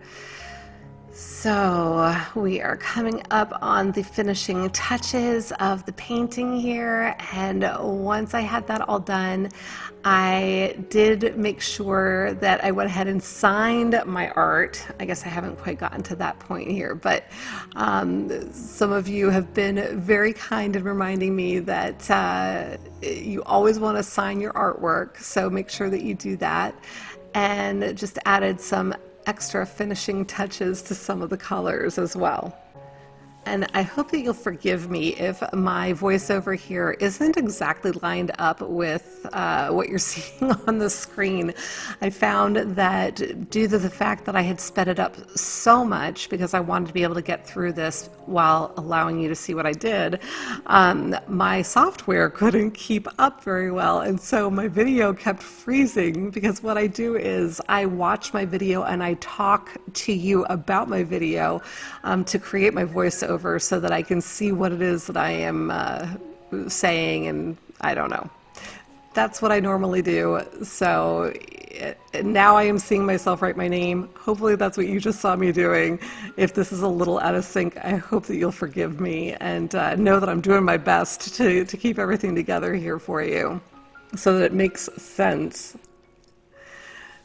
So we are coming up on the finishing touches of the painting here, and once I had that all done, I did make sure that I went ahead and signed my art. I guess I haven't quite gotten to that point here, but some of you have been very kind in reminding me that you always want to sign your artwork, so make sure that you do that. And just added some extra finishing touches to some of the colors as well. And I hope that you'll forgive me if my voiceover here isn't exactly lined up with what you're seeing on the screen. I found that due to the fact that I had sped it up so much because I wanted to be able to get through this while allowing you to see what I did, my software couldn't keep up very well, and so my video kept freezing, because what I do is I watch my video and I talk to you about my video to create my voiceover so that I can see what it is that I am saying, and I don't know. That's what I normally do. So now I am seeing myself write my name. Hopefully that's what you just saw me doing. If this is a little out of sync, I hope that you'll forgive me and know that I'm doing my best to keep everything together here for you so that it makes sense.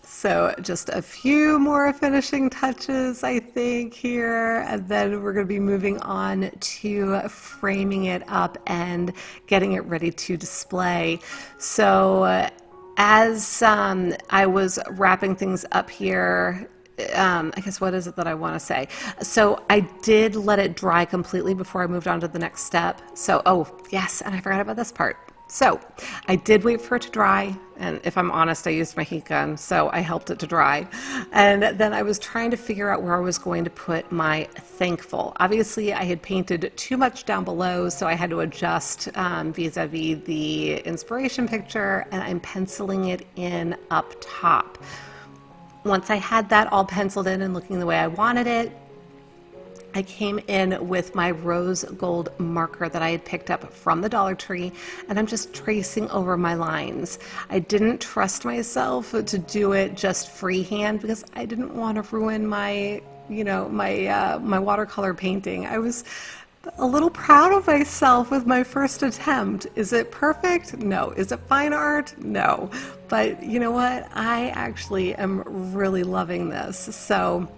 So just a few more finishing touches, I think, here, and then we're going to be moving on to framing it up and getting it ready to display. So as I was wrapping things up here, I guess what is it that I want to say? So I did let it dry completely before I moved on to the next step. So, oh, yes, and I forgot about this part. So I did wait for it to dry, and if I'm honest, I used my heat gun, so I helped it to dry. And then I was trying to figure out where I was going to put my thankful. Obviously, I had painted too much down below, so I had to adjust vis-a-vis the inspiration picture, and I'm penciling it in up top. Once I had that all penciled in and looking the way I wanted it, I came in with my rose gold marker that I had picked up from the Dollar Tree, and I'm just tracing over my lines. I didn't trust myself to do it just freehand because I didn't want to ruin my, my watercolor painting. I was a little proud of myself with my first attempt. Is it perfect? No. Is it fine art? No. But you know what? I actually am really loving this. So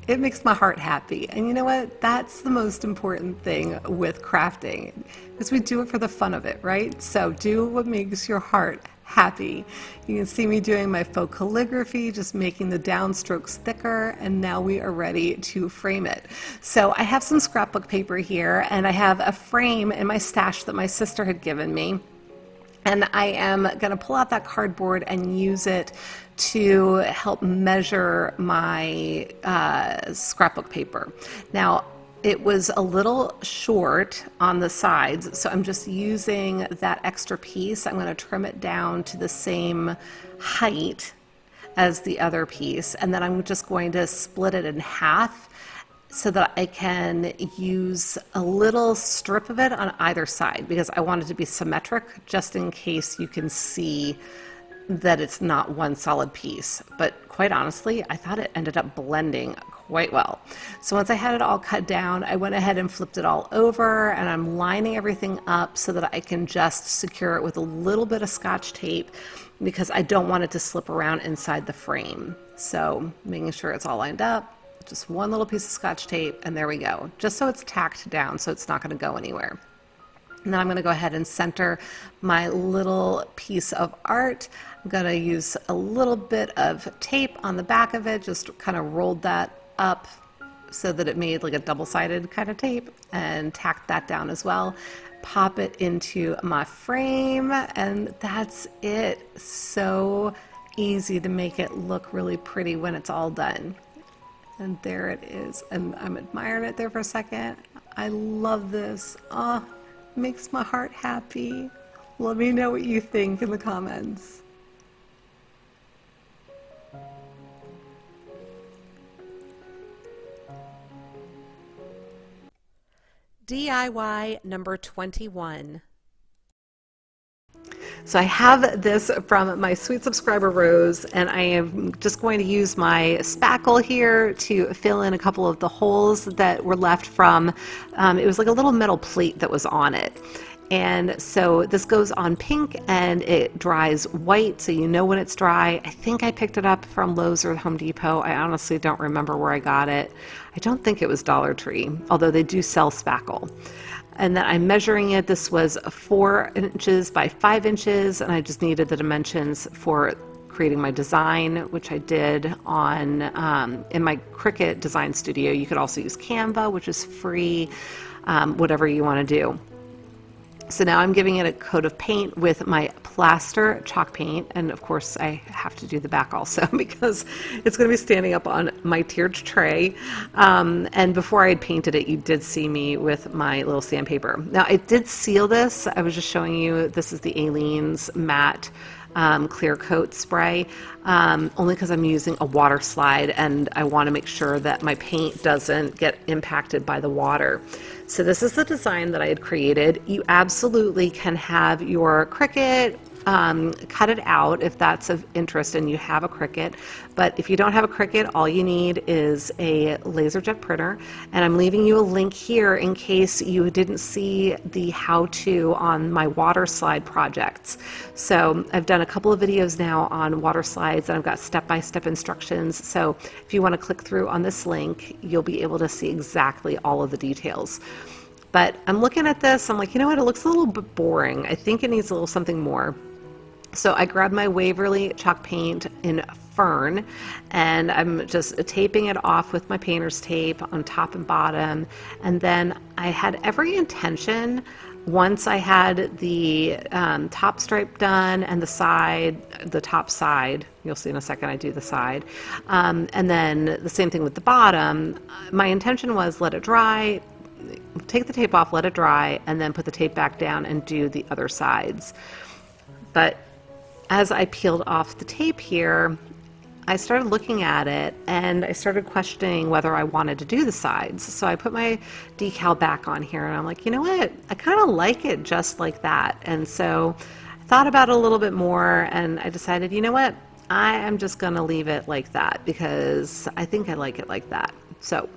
it makes my heart happy. And you know what? That's the most important thing with crafting, because we do it for the fun of it, right? So do what makes your heart happy. You can see me doing my faux calligraphy, just making the downstrokes thicker, and now we are ready to frame it. So I have some scrapbook paper here, and I have a frame in my stash that my sister had given me. And I am going to pull out that cardboard and use it to help measure my scrapbook paper. Now, it was a little short on the sides, so I'm just using that extra piece. I'm going to trim it down to the same height as the other piece, and then I'm just going to split it in half so that I can use a little strip of it on either side, because I want it to be symmetric, just in case you can see that it's not one solid piece. But quite honestly, I thought it ended up blending quite well. So once I had it all cut down, I went ahead and flipped it all over, and I'm lining everything up so that I can just secure it with a little bit of Scotch tape because I don't want it to slip around inside the frame. So making sure it's all lined up, just one little piece of Scotch tape, and there we go. Just so it's tacked down so it's not going to go anywhere. And then I'm going to go ahead and center my little piece of art. I'm going to use a little bit of tape on the back of it, just kind of rolled that up so that it made like a double-sided kind of tape, and tacked that down as well. Pop it into my frame, and that's it. So easy to make it look really pretty when it's all done. And there it is. And I'm admiring it there for a second. I love this. Oh, makes my heart happy. Let me know what you think in the comments. DIY number 21. So I have this from my sweet subscriber Rose, and I am just going to use my spackle here to fill in a couple of the holes that were left from, it was like a little metal plate that was on it. And so this goes on pink and it dries white, so you know when it's dry. I think I picked it up from Lowe's or Home Depot. I honestly don't remember where I got it. I don't think it was Dollar Tree, although they do sell spackle. And then I'm measuring it. This was 4 inches by 5 inches, and I just needed the dimensions for creating my design, which I did on in my Cricut design studio. You could also use Canva, which is free, whatever you want to do. So now I'm giving it a coat of paint with my plaster chalk paint, and of course I have to do the back also because it's going to be standing up on my tiered tray. And before I had painted it, you did see me with my little sandpaper. Now I did seal this. I was just showing you, this is the Aleene's matte clear coat spray, only because I'm using a water slide and I want to make sure that my paint doesn't get impacted by the water. So this is the design that I had created. You absolutely can have your Cricut cut it out if that's of interest and you have a Cricut. But if you don't have a Cricut, all you need is a LaserJet printer. And I'm leaving you a link here in case you didn't see the how-to on my water slide projects. So I've done a couple of videos now on water slides, and I've got step-by-step instructions. So if you want to click through on this link, you'll be able to see exactly all of the details. But I'm looking at this, I'm like, you know what, it looks a little bit boring. I think it needs a little something more. So I grabbed my Waverly chalk paint in Fern, and I'm just taping it off with my painter's tape on top and bottom. And then I had every intention, once I had the top stripe done and the top side, you'll see in a second I do the side, and then the same thing with the bottom. My intention was let it dry, take the tape off, let it dry, and then put the tape back down and do the other sides. But as I peeled off the tape here, I started looking at it and I started questioning whether I wanted to do the sides. So I put my decal back on here and I'm like, you know what? I kind of like it just like that. And so I thought about it a little bit more and I decided, you know what? I am just going to leave it like that because I think I like it like that. So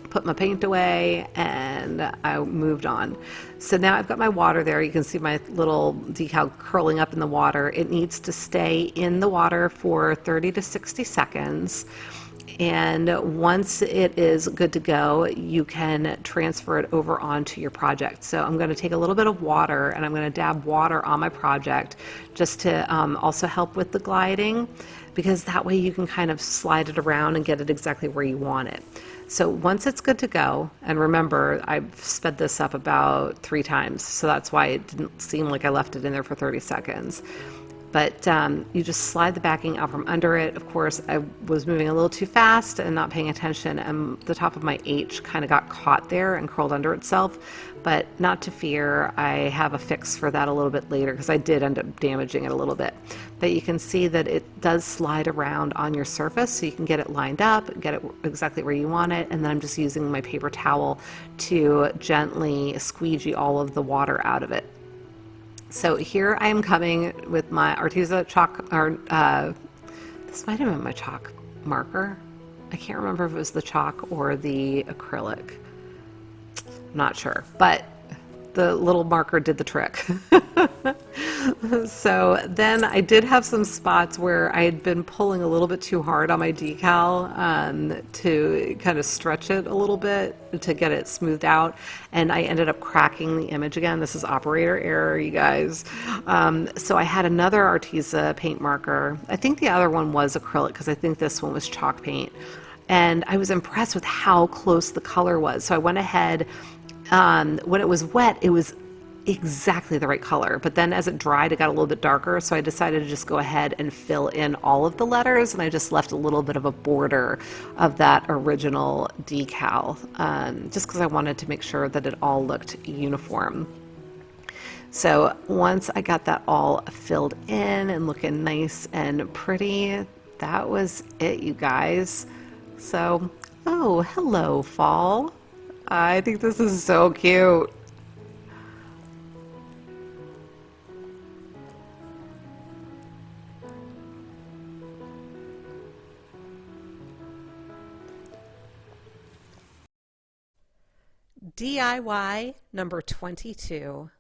put my paint away and I moved on. So now I've got my water there. You can see my little decal curling up in the water. It needs to stay in the water for 30 to 60 seconds. And once it is good to go, you can transfer it over onto your project. So I'm going to take a little bit of water and I'm going to dab water on my project just to also help with the gliding, because that way you can kind of slide it around and get it exactly where you want it. So once it's good to go, and remember I've sped this up about 3 times, so that's why it didn't seem like I left it in there for 30 seconds. But you just slide the backing out from under it. Of course, I was moving a little too fast and not paying attention, and the top of my H kind of got caught there and curled under itself. But not to fear, I have a fix for that a little bit later because I did end up damaging it a little bit. But you can see that it does slide around on your surface, so you can get it lined up, get it exactly where you want it, and then I'm just using my paper towel to gently squeegee all of the water out of it. So here I am coming with my Arteza chalk, or this might have been my chalk marker. I can't remember if it was the chalk or the acrylic. I'm not sure, but the little marker did the trick. So then I did have some spots where I had been pulling a little bit too hard on my decal to kind of stretch it a little bit to get it smoothed out, and I ended up cracking the image again. This is operator error, you guys. So I had another Arteza paint marker. I think the other one was acrylic because I think this one was chalk paint, and I was impressed with how close the color was. So I went ahead, when it was wet, it was exactly the right color, but then as it dried, it got a little bit darker, so I decided to just go ahead and fill in all of the letters, and I just left a little bit of a border of that original decal, just because I wanted to make sure that it all looked uniform. So once I got that all filled in and looking nice and pretty, that was it, you guys. So, oh, hello, fall. I think this is so cute. DIY number 22.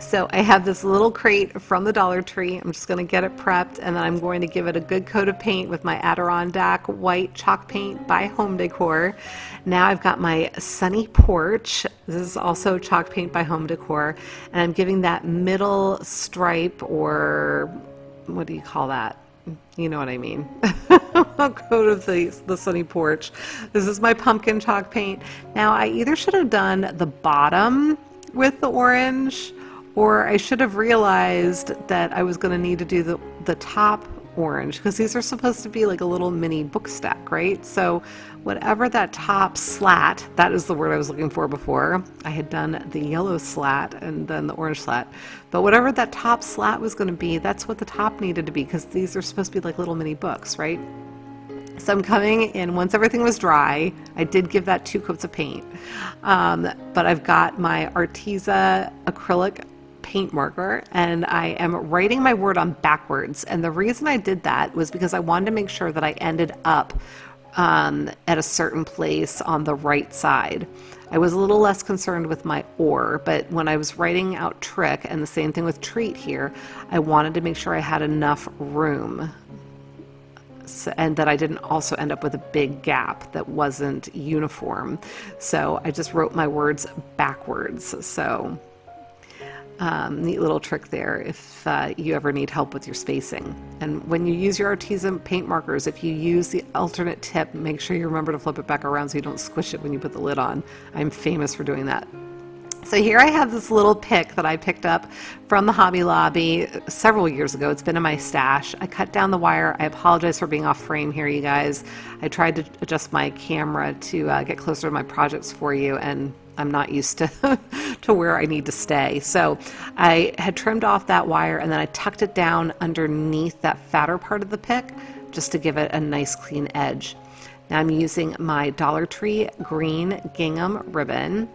So I have this little crate from the Dollar Tree. I'm just going to get it prepped, and then I'm going to give it a good coat of paint with my Adirondack white chalk paint by Home Decor. Now I've got my sunny porch. This is also chalk paint by Home Decor, and I'm giving that middle stripe, or what do you call that? You know what I mean. A coat of the sunny porch. This is my pumpkin chalk paint. Now I either should have done the bottom with the orange, or I should have realized that I was going to need to do the top orange, because these are supposed to be like a little mini book stack, right? So whatever that top slat, that is the word I was looking for before. I had done the yellow slat and then the orange slat. But whatever that top slat was going to be, that's what the top needed to be, because these are supposed to be like little mini books, right? So I'm coming in, once everything was dry, I did give that 2 coats of paint. But I've got my Arteza acrylic paint marker, and I am writing my word on backwards. And the reason I did that was because I wanted to make sure that I ended up at a certain place on the right side. I was a little less concerned with my or, but when I was writing out trick, and the same thing with treat here, I wanted to make sure I had enough room. So, and that I didn't also end up with a big gap that wasn't uniform. So I just wrote my words backwards. So neat little trick there if you ever need help with your spacing. And when you use your Arteza paint markers, if you use the alternate tip, make sure you remember to flip it back around so you don't squish it when you put the lid on. I'm famous for doing that. So here I have this little pick that I picked up from the Hobby Lobby several years ago. It's been in my stash. I cut down the wire. I apologize for being off frame here, you guys. I tried to adjust my camera to get closer to my projects for you, and I'm not used to to where I need to stay. So I had trimmed off that wire, and then I tucked it down underneath that fatter part of the pick just to give it a nice clean edge. Now I'm using my Dollar Tree green gingham ribbon.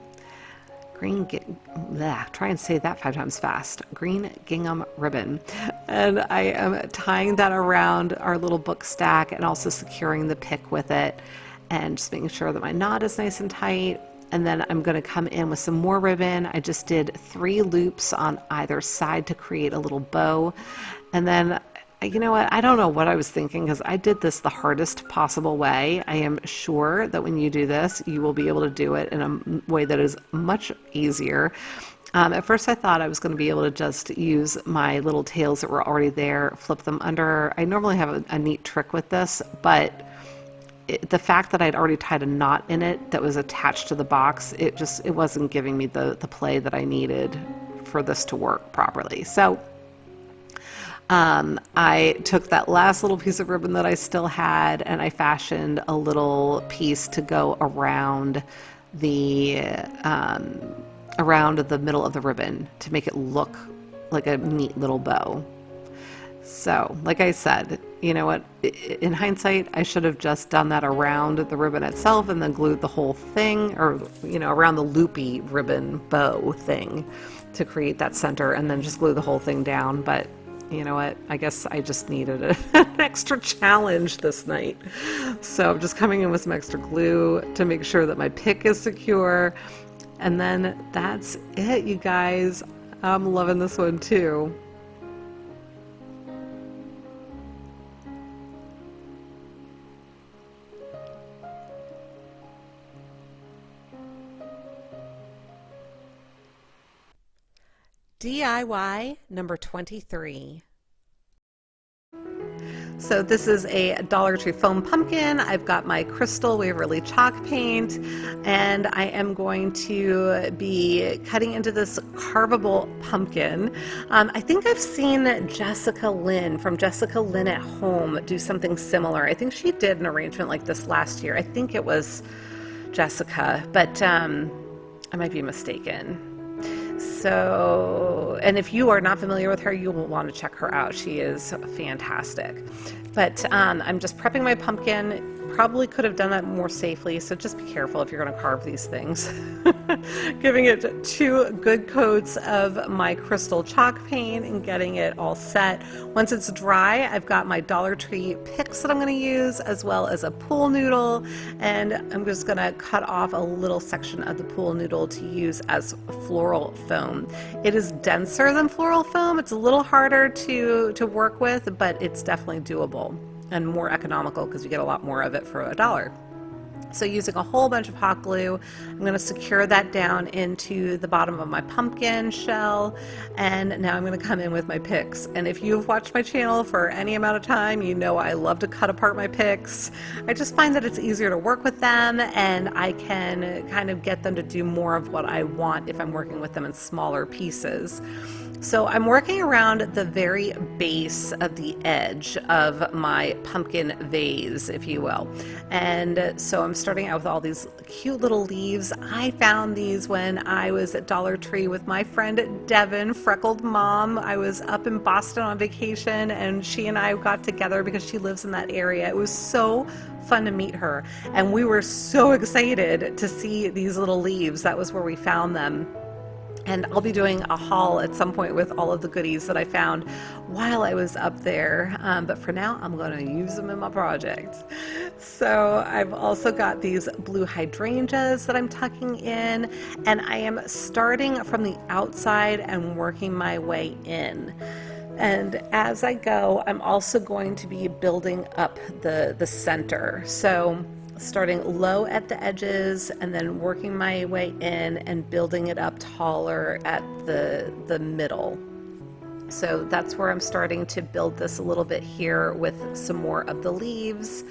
Try and say that 5 times fast. Green gingham ribbon. And I am tying that around our little book stack and also securing the pick with it, and just making sure that my knot is nice and tight. And then I'm going to come in with some more ribbon. I just did 3 loops on either side to create a little bow. And then, you know what, I don't know what I was thinking, because I did this the hardest possible way. I am sure that when you do this, you will be able to do it in a way that is much easier. At first I thought I was going to be able to just use my little tails that were already there, flip them under. I normally have a neat trick with this, but the fact that I'd already tied a knot in it that was attached to the box, it wasn't giving me the play that I needed for this to work properly. So I took that last little piece of ribbon that I still had, and I fashioned a little piece to go around the middle of the ribbon to make it look like a neat little bow. So, like I said, you know what, in hindsight, I should have just done that around the ribbon itself and then glued the whole thing, or, you know, around the loopy ribbon bow thing. to create that center and then just glue the whole thing down. But you know what? I guess I just needed an extra challenge this night. So I'm just coming in with some extra glue to make sure that my pick is secure. And then that's it, you guys. I'm loving this one too. DIY number 23. So this is a Dollar Tree foam pumpkin. I've got my crystal Waverly chalk paint, and I am going to be cutting into this carvable pumpkin. I think I've seen Jessica Lynn from Jessica Lynn at Home do something similar. I think she did an arrangement like this last year. I think it was Jessica, but I might be mistaken. So, and if you are not familiar with her, you will want to check her out. She is fantastic. But I'm just prepping my pumpkin. Probably could have done that more safely, so just be careful if you're going to carve these things. Giving it 2 good coats of my crystal chalk paint and getting it all set. Once it's dry, I've got my Dollar Tree picks that I'm going to use, as well as a pool noodle, and I'm just going to cut off a little section of the pool noodle to use as floral foam. It is denser than floral foam. It's a little harder to work with, but it's definitely doable and more economical because you get a lot more of it for $1. So using a whole bunch of hot glue, I'm going to secure that down into the bottom of my pumpkin shell, and now I'm going to come in with my picks. And if you've watched my channel for any amount of time, you know I love to cut apart my picks. I just find that it's easier to work with them, and I can kind of get them to do more of what I want if I'm working with them in smaller pieces. So I'm working around the very base of the edge of my pumpkin vase, if you will. And so I'm starting out with all these cute little leaves. I found these when I was at Dollar Tree with my friend Devin, Freckled Mom. I was up in Boston on vacation, and she and I got together because she lives in that area. It was so fun to meet her, and we were so excited to see these little leaves. That was where we found them. And I'll be doing a haul at some point with all of the goodies that I found while I was up there. But for now, I'm going to use them in my project. So I've also got these blue hydrangeas that I'm tucking in. And I am starting from the outside and working my way in. And as I go, I'm also going to be building up the center. So starting low at the edges and then working my way in and building it up taller at the middle. So that's where I'm starting to build this a little bit here with some more of the leaves,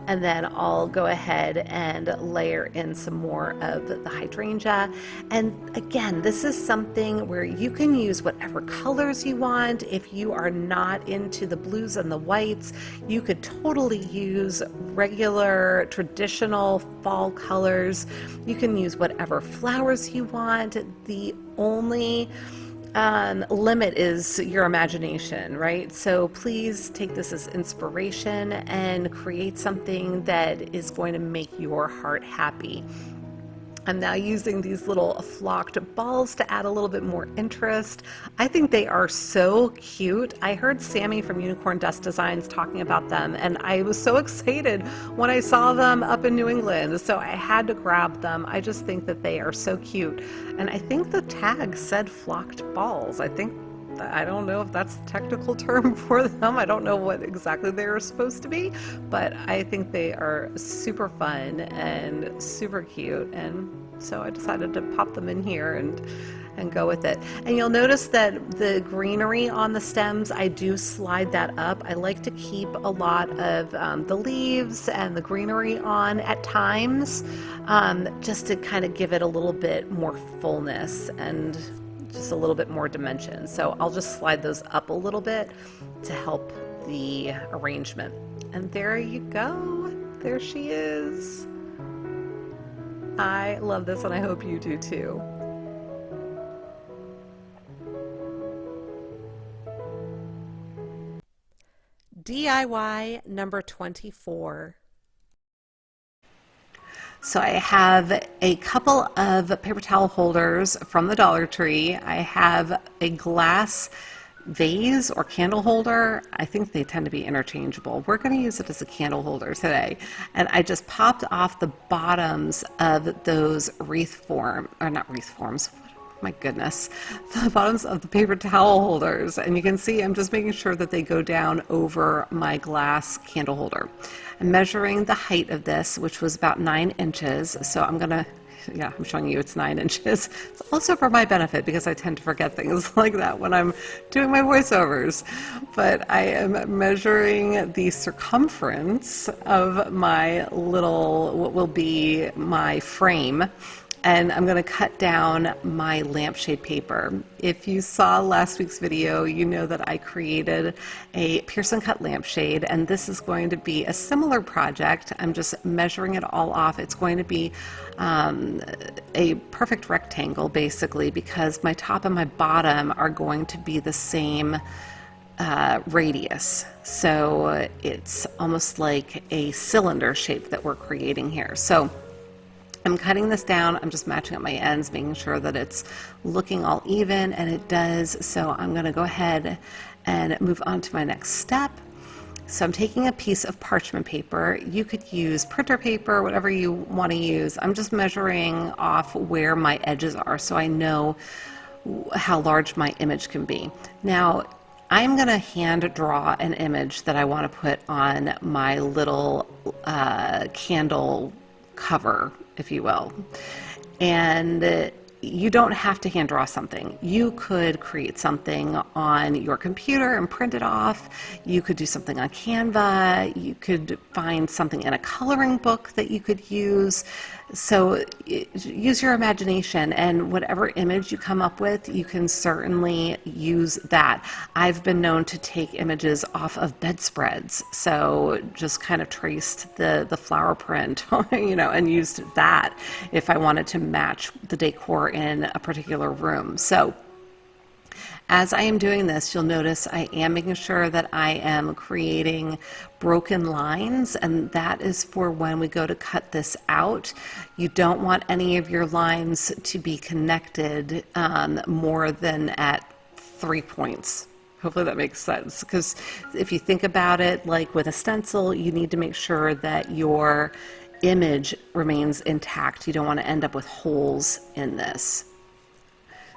and then I'll go ahead and layer in some more of the hydrangea. And again, this is something where you can use whatever colors you want. If you are not into the blues and the whites, you could totally use regular traditional fall colors. You can use whatever flowers you want. The only limit is your imagination, right? So please take this as inspiration and create something that is going to make your heart happy. I'm now using these little flocked balls to add a little bit more interest. I think they are so cute. I heard Sammy from Unicorn Dust Designs talking about them, and I was so excited when I saw them up in New England, so I had to grab them. I just think that they are so cute. And I think the tag said flocked balls. I don't know if that's the technical term for them. I don't know what exactly they are supposed to be, but I think they are super fun and super cute. And so I decided to pop them in here and go with it. And you'll notice that the greenery on the stems, I do slide that up. I like to keep a lot of the leaves and the greenery on at times, just to kind of give it a little bit more fullness and just a little bit more dimension. So I'll just slide those up a little bit to help the arrangement. And there you go. There she is. I love this, and I hope you do too. DIY number 24. So I have a couple of paper towel holders from the Dollar Tree. I have a glass vase or candle holder. I think they tend to be interchangeable. We're going to use it as a candle holder today. And I just popped off the bottoms of those wreath form, or not wreath forms, my goodness, the bottoms of the paper towel holders. And you can see I'm just making sure that they go down over my glass candle holder. I'm measuring the height of this, which was about 9 inches. So I'm gonna, yeah, I'm showing you it's 9 inches. It's also for my benefit because I tend to forget things like that when I'm doing my voiceovers. But I am measuring the circumference of my little, what will be my frame. And I'm going to cut down my lampshade paper. If you saw last week's video, you know that I created a Pearson cut lampshade, and this is going to be a similar project. I'm just measuring it all off. It's going to be a perfect rectangle, basically, because my top and my bottom are going to be the same radius. So it's almost like a cylinder shape that we're creating here. So I'm cutting this down. I'm just matching up my ends, making sure that it's looking all even, and it does. So I'm going to go ahead and move on to my next step. So I'm taking a piece of parchment paper. You could use printer paper, whatever you want to use. I'm just measuring off where my edges are so I know how large my image can be. Now, I'm going to hand draw an image that I want to put on my little candle cover, if you will. And you don't have to hand draw something. You could create something on your computer and print it off. You could do something on Canva. You could find something in a coloring book that you could use. So use your imagination, and whatever image you come up with, you can certainly use that. I've been known to take images off of bedspreads, so just kind of traced the flower print, you know, and used that if I wanted to match the decor in a particular room. So as I am doing this, you'll notice I am making sure that I am creating broken lines, and that is for when we go to cut this out. You don't want any of your lines to be connected more than at 3 points. Hopefully that makes sense, because if you think about it, like with a stencil, you need to make sure that your image remains intact. You don't want to end up with holes in this.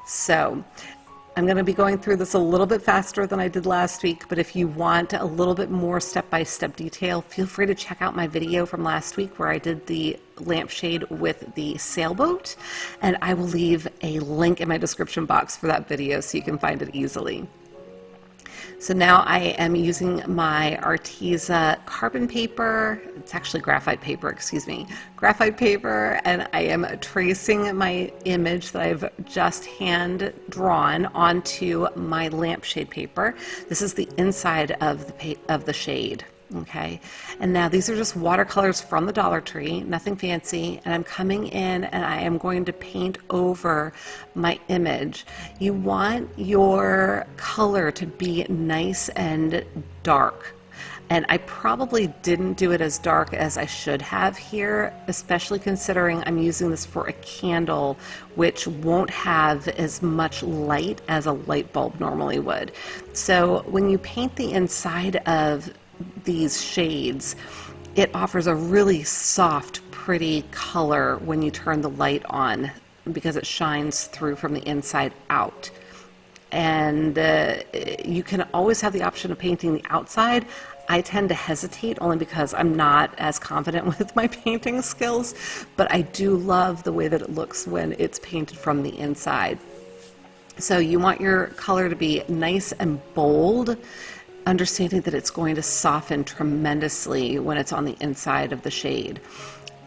So I'm going to be going through this a little bit faster than I did last week, but if you want a little bit more step-by-step detail, feel free to check out my video from last week where I did the lampshade with the sailboat, and I will leave a link in my description box for that video so you can find it easily. So now I am using my Arteza carbon paper. It's actually graphite paper, excuse me. Graphite paper, and I am tracing my image that I've just hand drawn onto my lampshade paper. This is the inside of the shade. Okay, and now these are just watercolors from the Dollar Tree, nothing fancy, and I'm coming in and I am going to paint over my image. You want your color to be nice and dark, and I probably didn't do it as dark as I should have here, especially considering I'm using this for a candle, which won't have as much light as a light bulb normally would. So when you paint the inside of these shades, it offers a really soft, pretty color when you turn the light on because it shines through from the inside out. And you can always have the option of painting the outside. I tend to hesitate only because I'm not as confident with my painting skills, but I do love the way that it looks when it's painted from the inside. So you want your color to be nice and bold, understanding that it's going to soften tremendously when it's on the inside of the shade.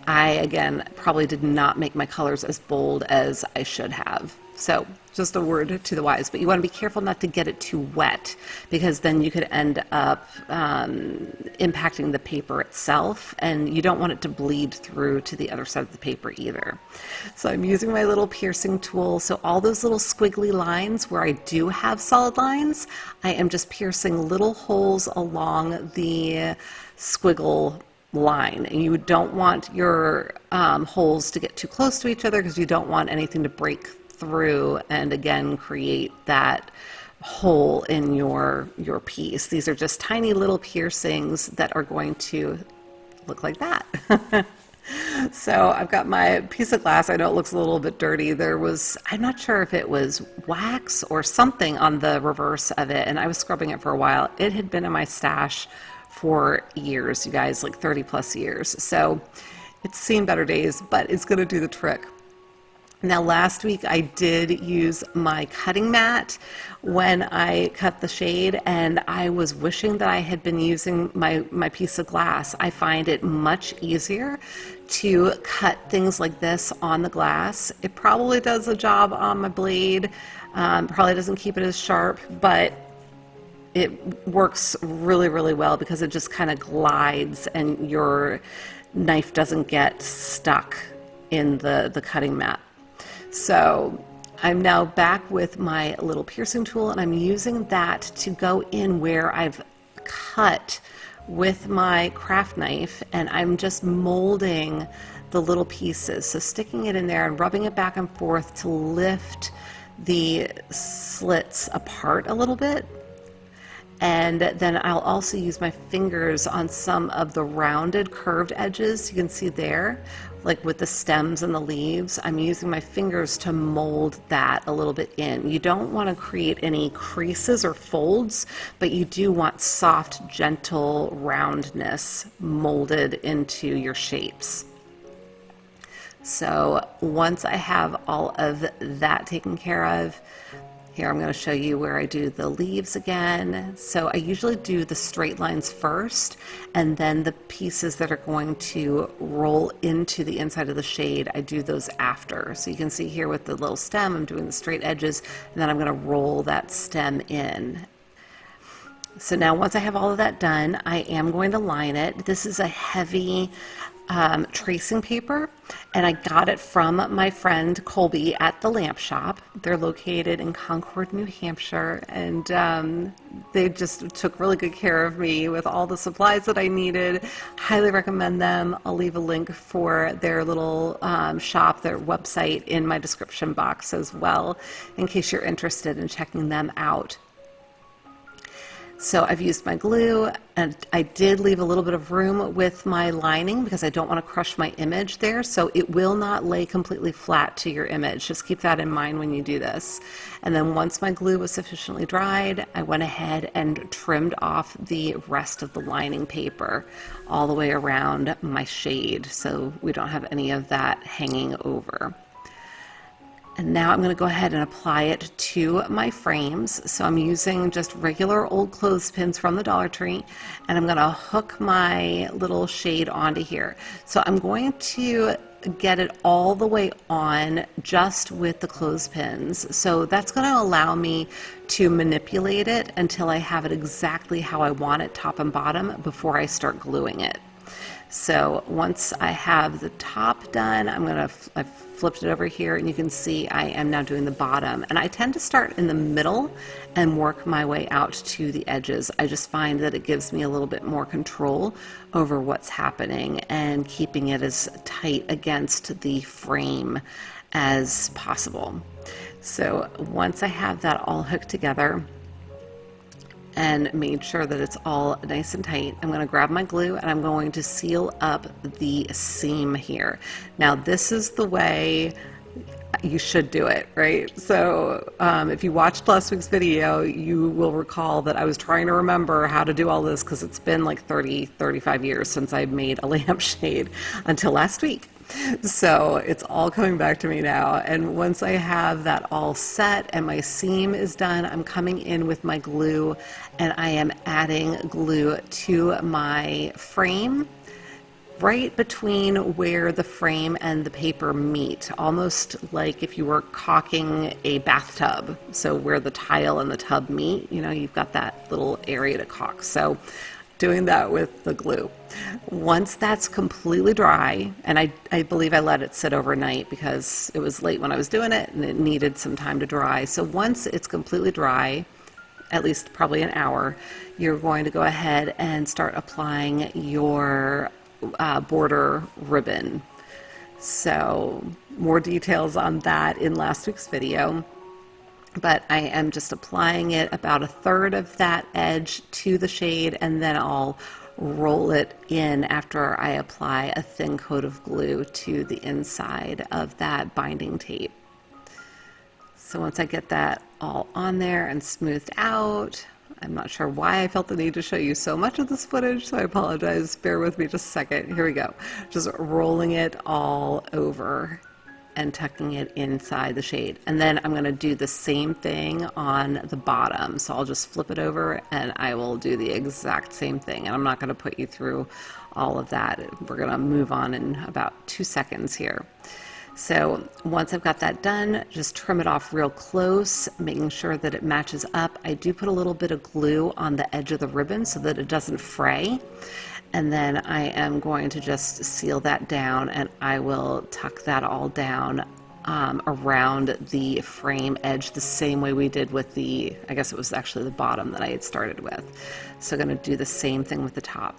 I, again, probably did not make my colors as bold as I should have. So just a word to the wise, but you want to be careful not to get it too wet, because then you could end up impacting the paper itself, and you don't want it to bleed through to the other side of the paper either. So I'm using my little piercing tool. So all those little squiggly lines where I do have solid lines, I am just piercing little holes along the squiggle line. And you don't want your holes to get too close to each other because you don't want anything to break through and again create that hole in your piece. These are just tiny little piercings that are going to look like that. So I've got my piece of glass. I know it looks a little bit dirty. I'm not sure if it was wax or something on the reverse of it, and I was scrubbing it for a while. It had been in my stash for years, you guys, like 30 plus years. So it's seen better days, but it's going to do the trick. Now, last week I did use my cutting mat when I cut the shade, and I was wishing that I had been using my piece of glass. I find it much easier to cut things like this on the glass. It probably does a job on my blade, probably doesn't keep it as sharp, but it works really, really well because it just kind of glides and your knife doesn't get stuck in the cutting mat. So I'm now back with my little piercing tool, and I'm using that to go in where I've cut with my craft knife, and I'm just molding the little pieces. So sticking it in there and rubbing it back and forth to lift the slits apart a little bit. And then I'll also use my fingers on some of the rounded curved edges. You can see there, like with the stems and the leaves, I'm using my fingers to mold that a little bit in. You don't want to create any creases or folds, but you do want soft, gentle roundness molded into your shapes. So once I have all of that taken care of, here I'm going to show you where I do the leaves again. So I usually do the straight lines first, and then the pieces that are going to roll into the inside of the shade, I do those after. So you can see here with the little stem, I'm doing the straight edges, and then I'm going to roll that stem in. So now once I have all of that done, I am going to line it. This is a heavy tracing paper, and I got it from my friend Colby at the Lamp Shop. They're located in Concord, New Hampshire, and they just took really good care of me with all the supplies that I needed. Highly recommend them. I'll leave a link for their little shop, their website, in my description box as well, in case you're interested in checking them out. So I've used my glue, and I did leave a little bit of room with my lining because I don't want to crush my image there, so it will not lay completely flat to your image. Just keep that in mind when you do this. And then once my glue was sufficiently dried, I went ahead and trimmed off the rest of the lining paper all the way around my shade so we don't have any of that hanging over. And now I'm going to go ahead and apply it to my frames. So I'm using just regular old clothespins from the Dollar Tree, and I'm going to hook my little shade onto here. So I'm going to get it all the way on just with the clothespins. So that's going to allow me to manipulate it until I have it exactly how I want it, top and bottom, before I start gluing it. So once I have the top done, I've flipped it over here, and you can see I am now doing the bottom. And I tend to start in the middle and work my way out to the edges. I just find that it gives me a little bit more control over what's happening and keeping it as tight against the frame as possible. So once I have that all hooked together and made sure that it's all nice and tight, I'm going to grab my glue and I'm going to seal up the seam here. Now this is the way you should do it, right? So if you watched last week's video, you will recall that I was trying to remember how to do all this because it's been like 35 years since I made a lampshade until last week. So it's all coming back to me now. And once I have that all set and my seam is done, I'm coming in with my glue and I am adding glue to my frame right between where the frame and the paper meet, almost like if you were caulking a bathtub. So where the tile and the tub meet, you know, you've got that little area to caulk. So doing that with the glue. Once that's completely dry, and I believe I let it sit overnight because it was late when I was doing it and it needed some time to dry. So once it's completely dry, at least probably an hour, you're going to go ahead and start applying your border ribbon. So more details on that in last week's video. But I am just applying it about a third of that edge to the shade, and then I'll roll it in after I apply a thin coat of glue to the inside of that binding tape. So once I get that all on there and smoothed out, I'm not sure why I felt the need to show you so much of this footage, so I apologize. Bear with me just a second. Here we go. Just rolling it all over and tucking it inside the shade. And then I'm going to do the same thing on the bottom. So I'll just flip it over and I will do the exact same thing. And I'm not going to put you through all of that. We're going to move on in about 2 seconds here. So once I've got that done, just trim it off real close, making sure that it matches up. I do put a little bit of glue on the edge of the ribbon so that it doesn't fray. And then I am going to just seal that down, and I will tuck that all down around the frame edge the same way we did with the, I guess it was actually the bottom that I had started with. So I'm going to do the same thing with the top.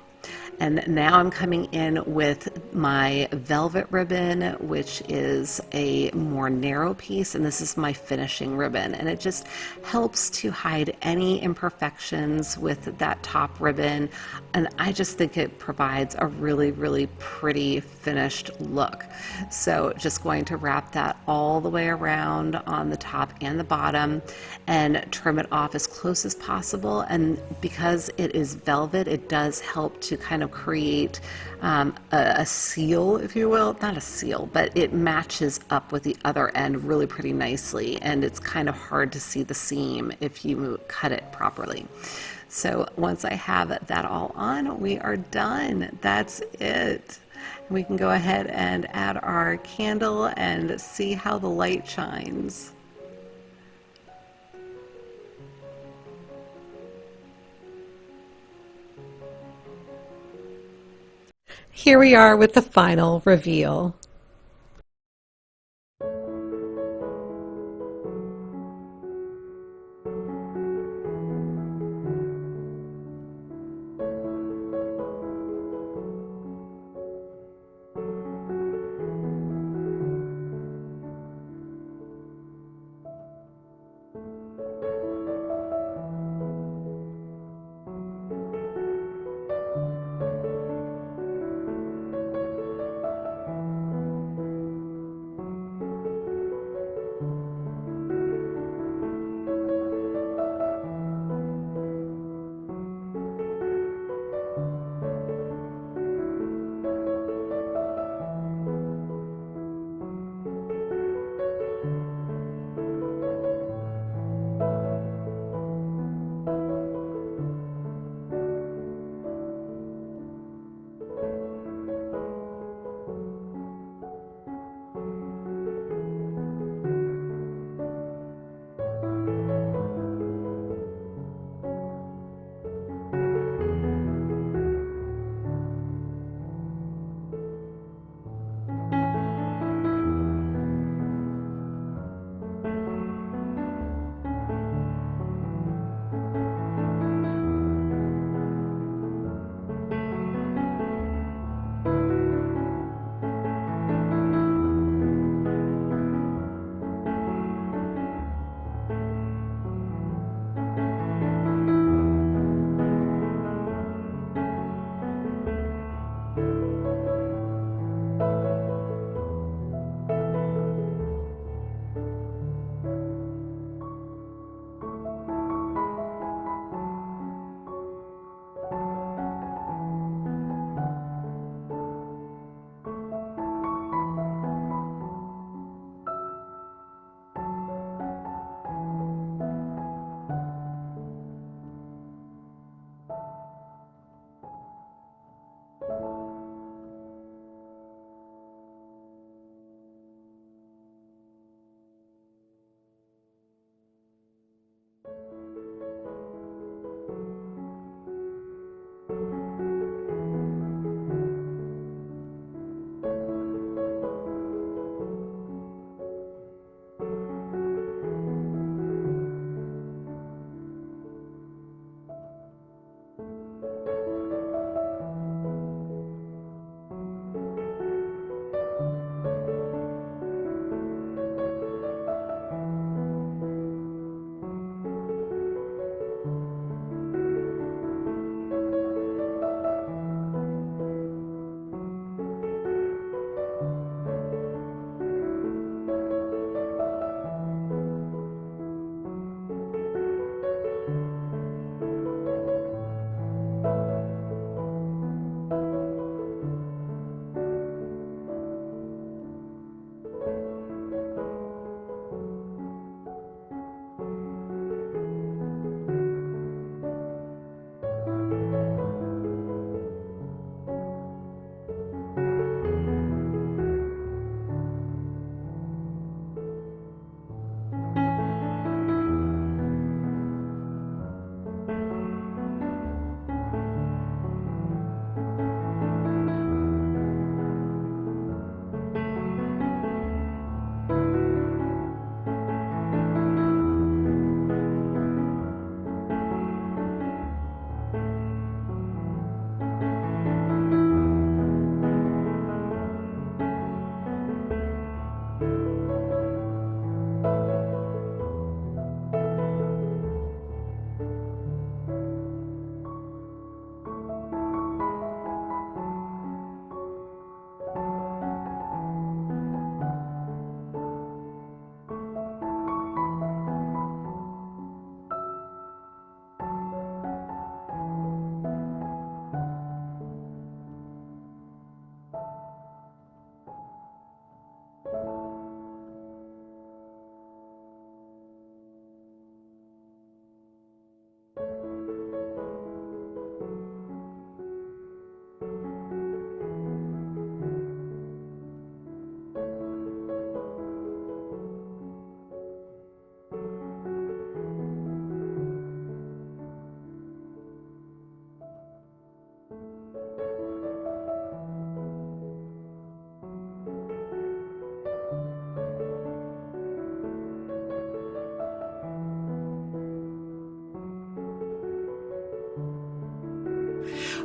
And now I'm coming in with my velvet ribbon, which is a more narrow piece, and this is my finishing ribbon. And it just helps to hide any imperfections with that top ribbon. And I just think it provides a really, really pretty finished look. So just going to wrap that all the way around on the top and the bottom and trim it off as close as possible. And because it is velvet, it does help to kind of create a seal, if you will. Not a seal, but it matches up with the other end really pretty nicely, and it's kind of hard to see the seam if you cut it properly. So once I have that all on, we are done. That's it. We can go ahead and add our candle and see how the light shines. Here we are with the final reveal.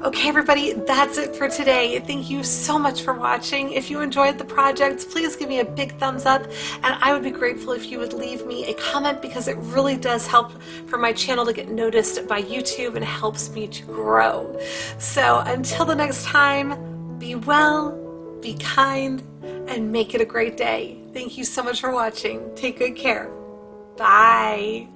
Okay, everybody, that's it for today. Thank you so much for watching. If you enjoyed the project, please give me a big thumbs up, and I would be grateful if you would leave me a comment, because it really does help for my channel to get noticed by YouTube and helps me to grow. So until the next time, be well, be kind, and make it a great day. Thank you so much for watching. Take good care. Bye.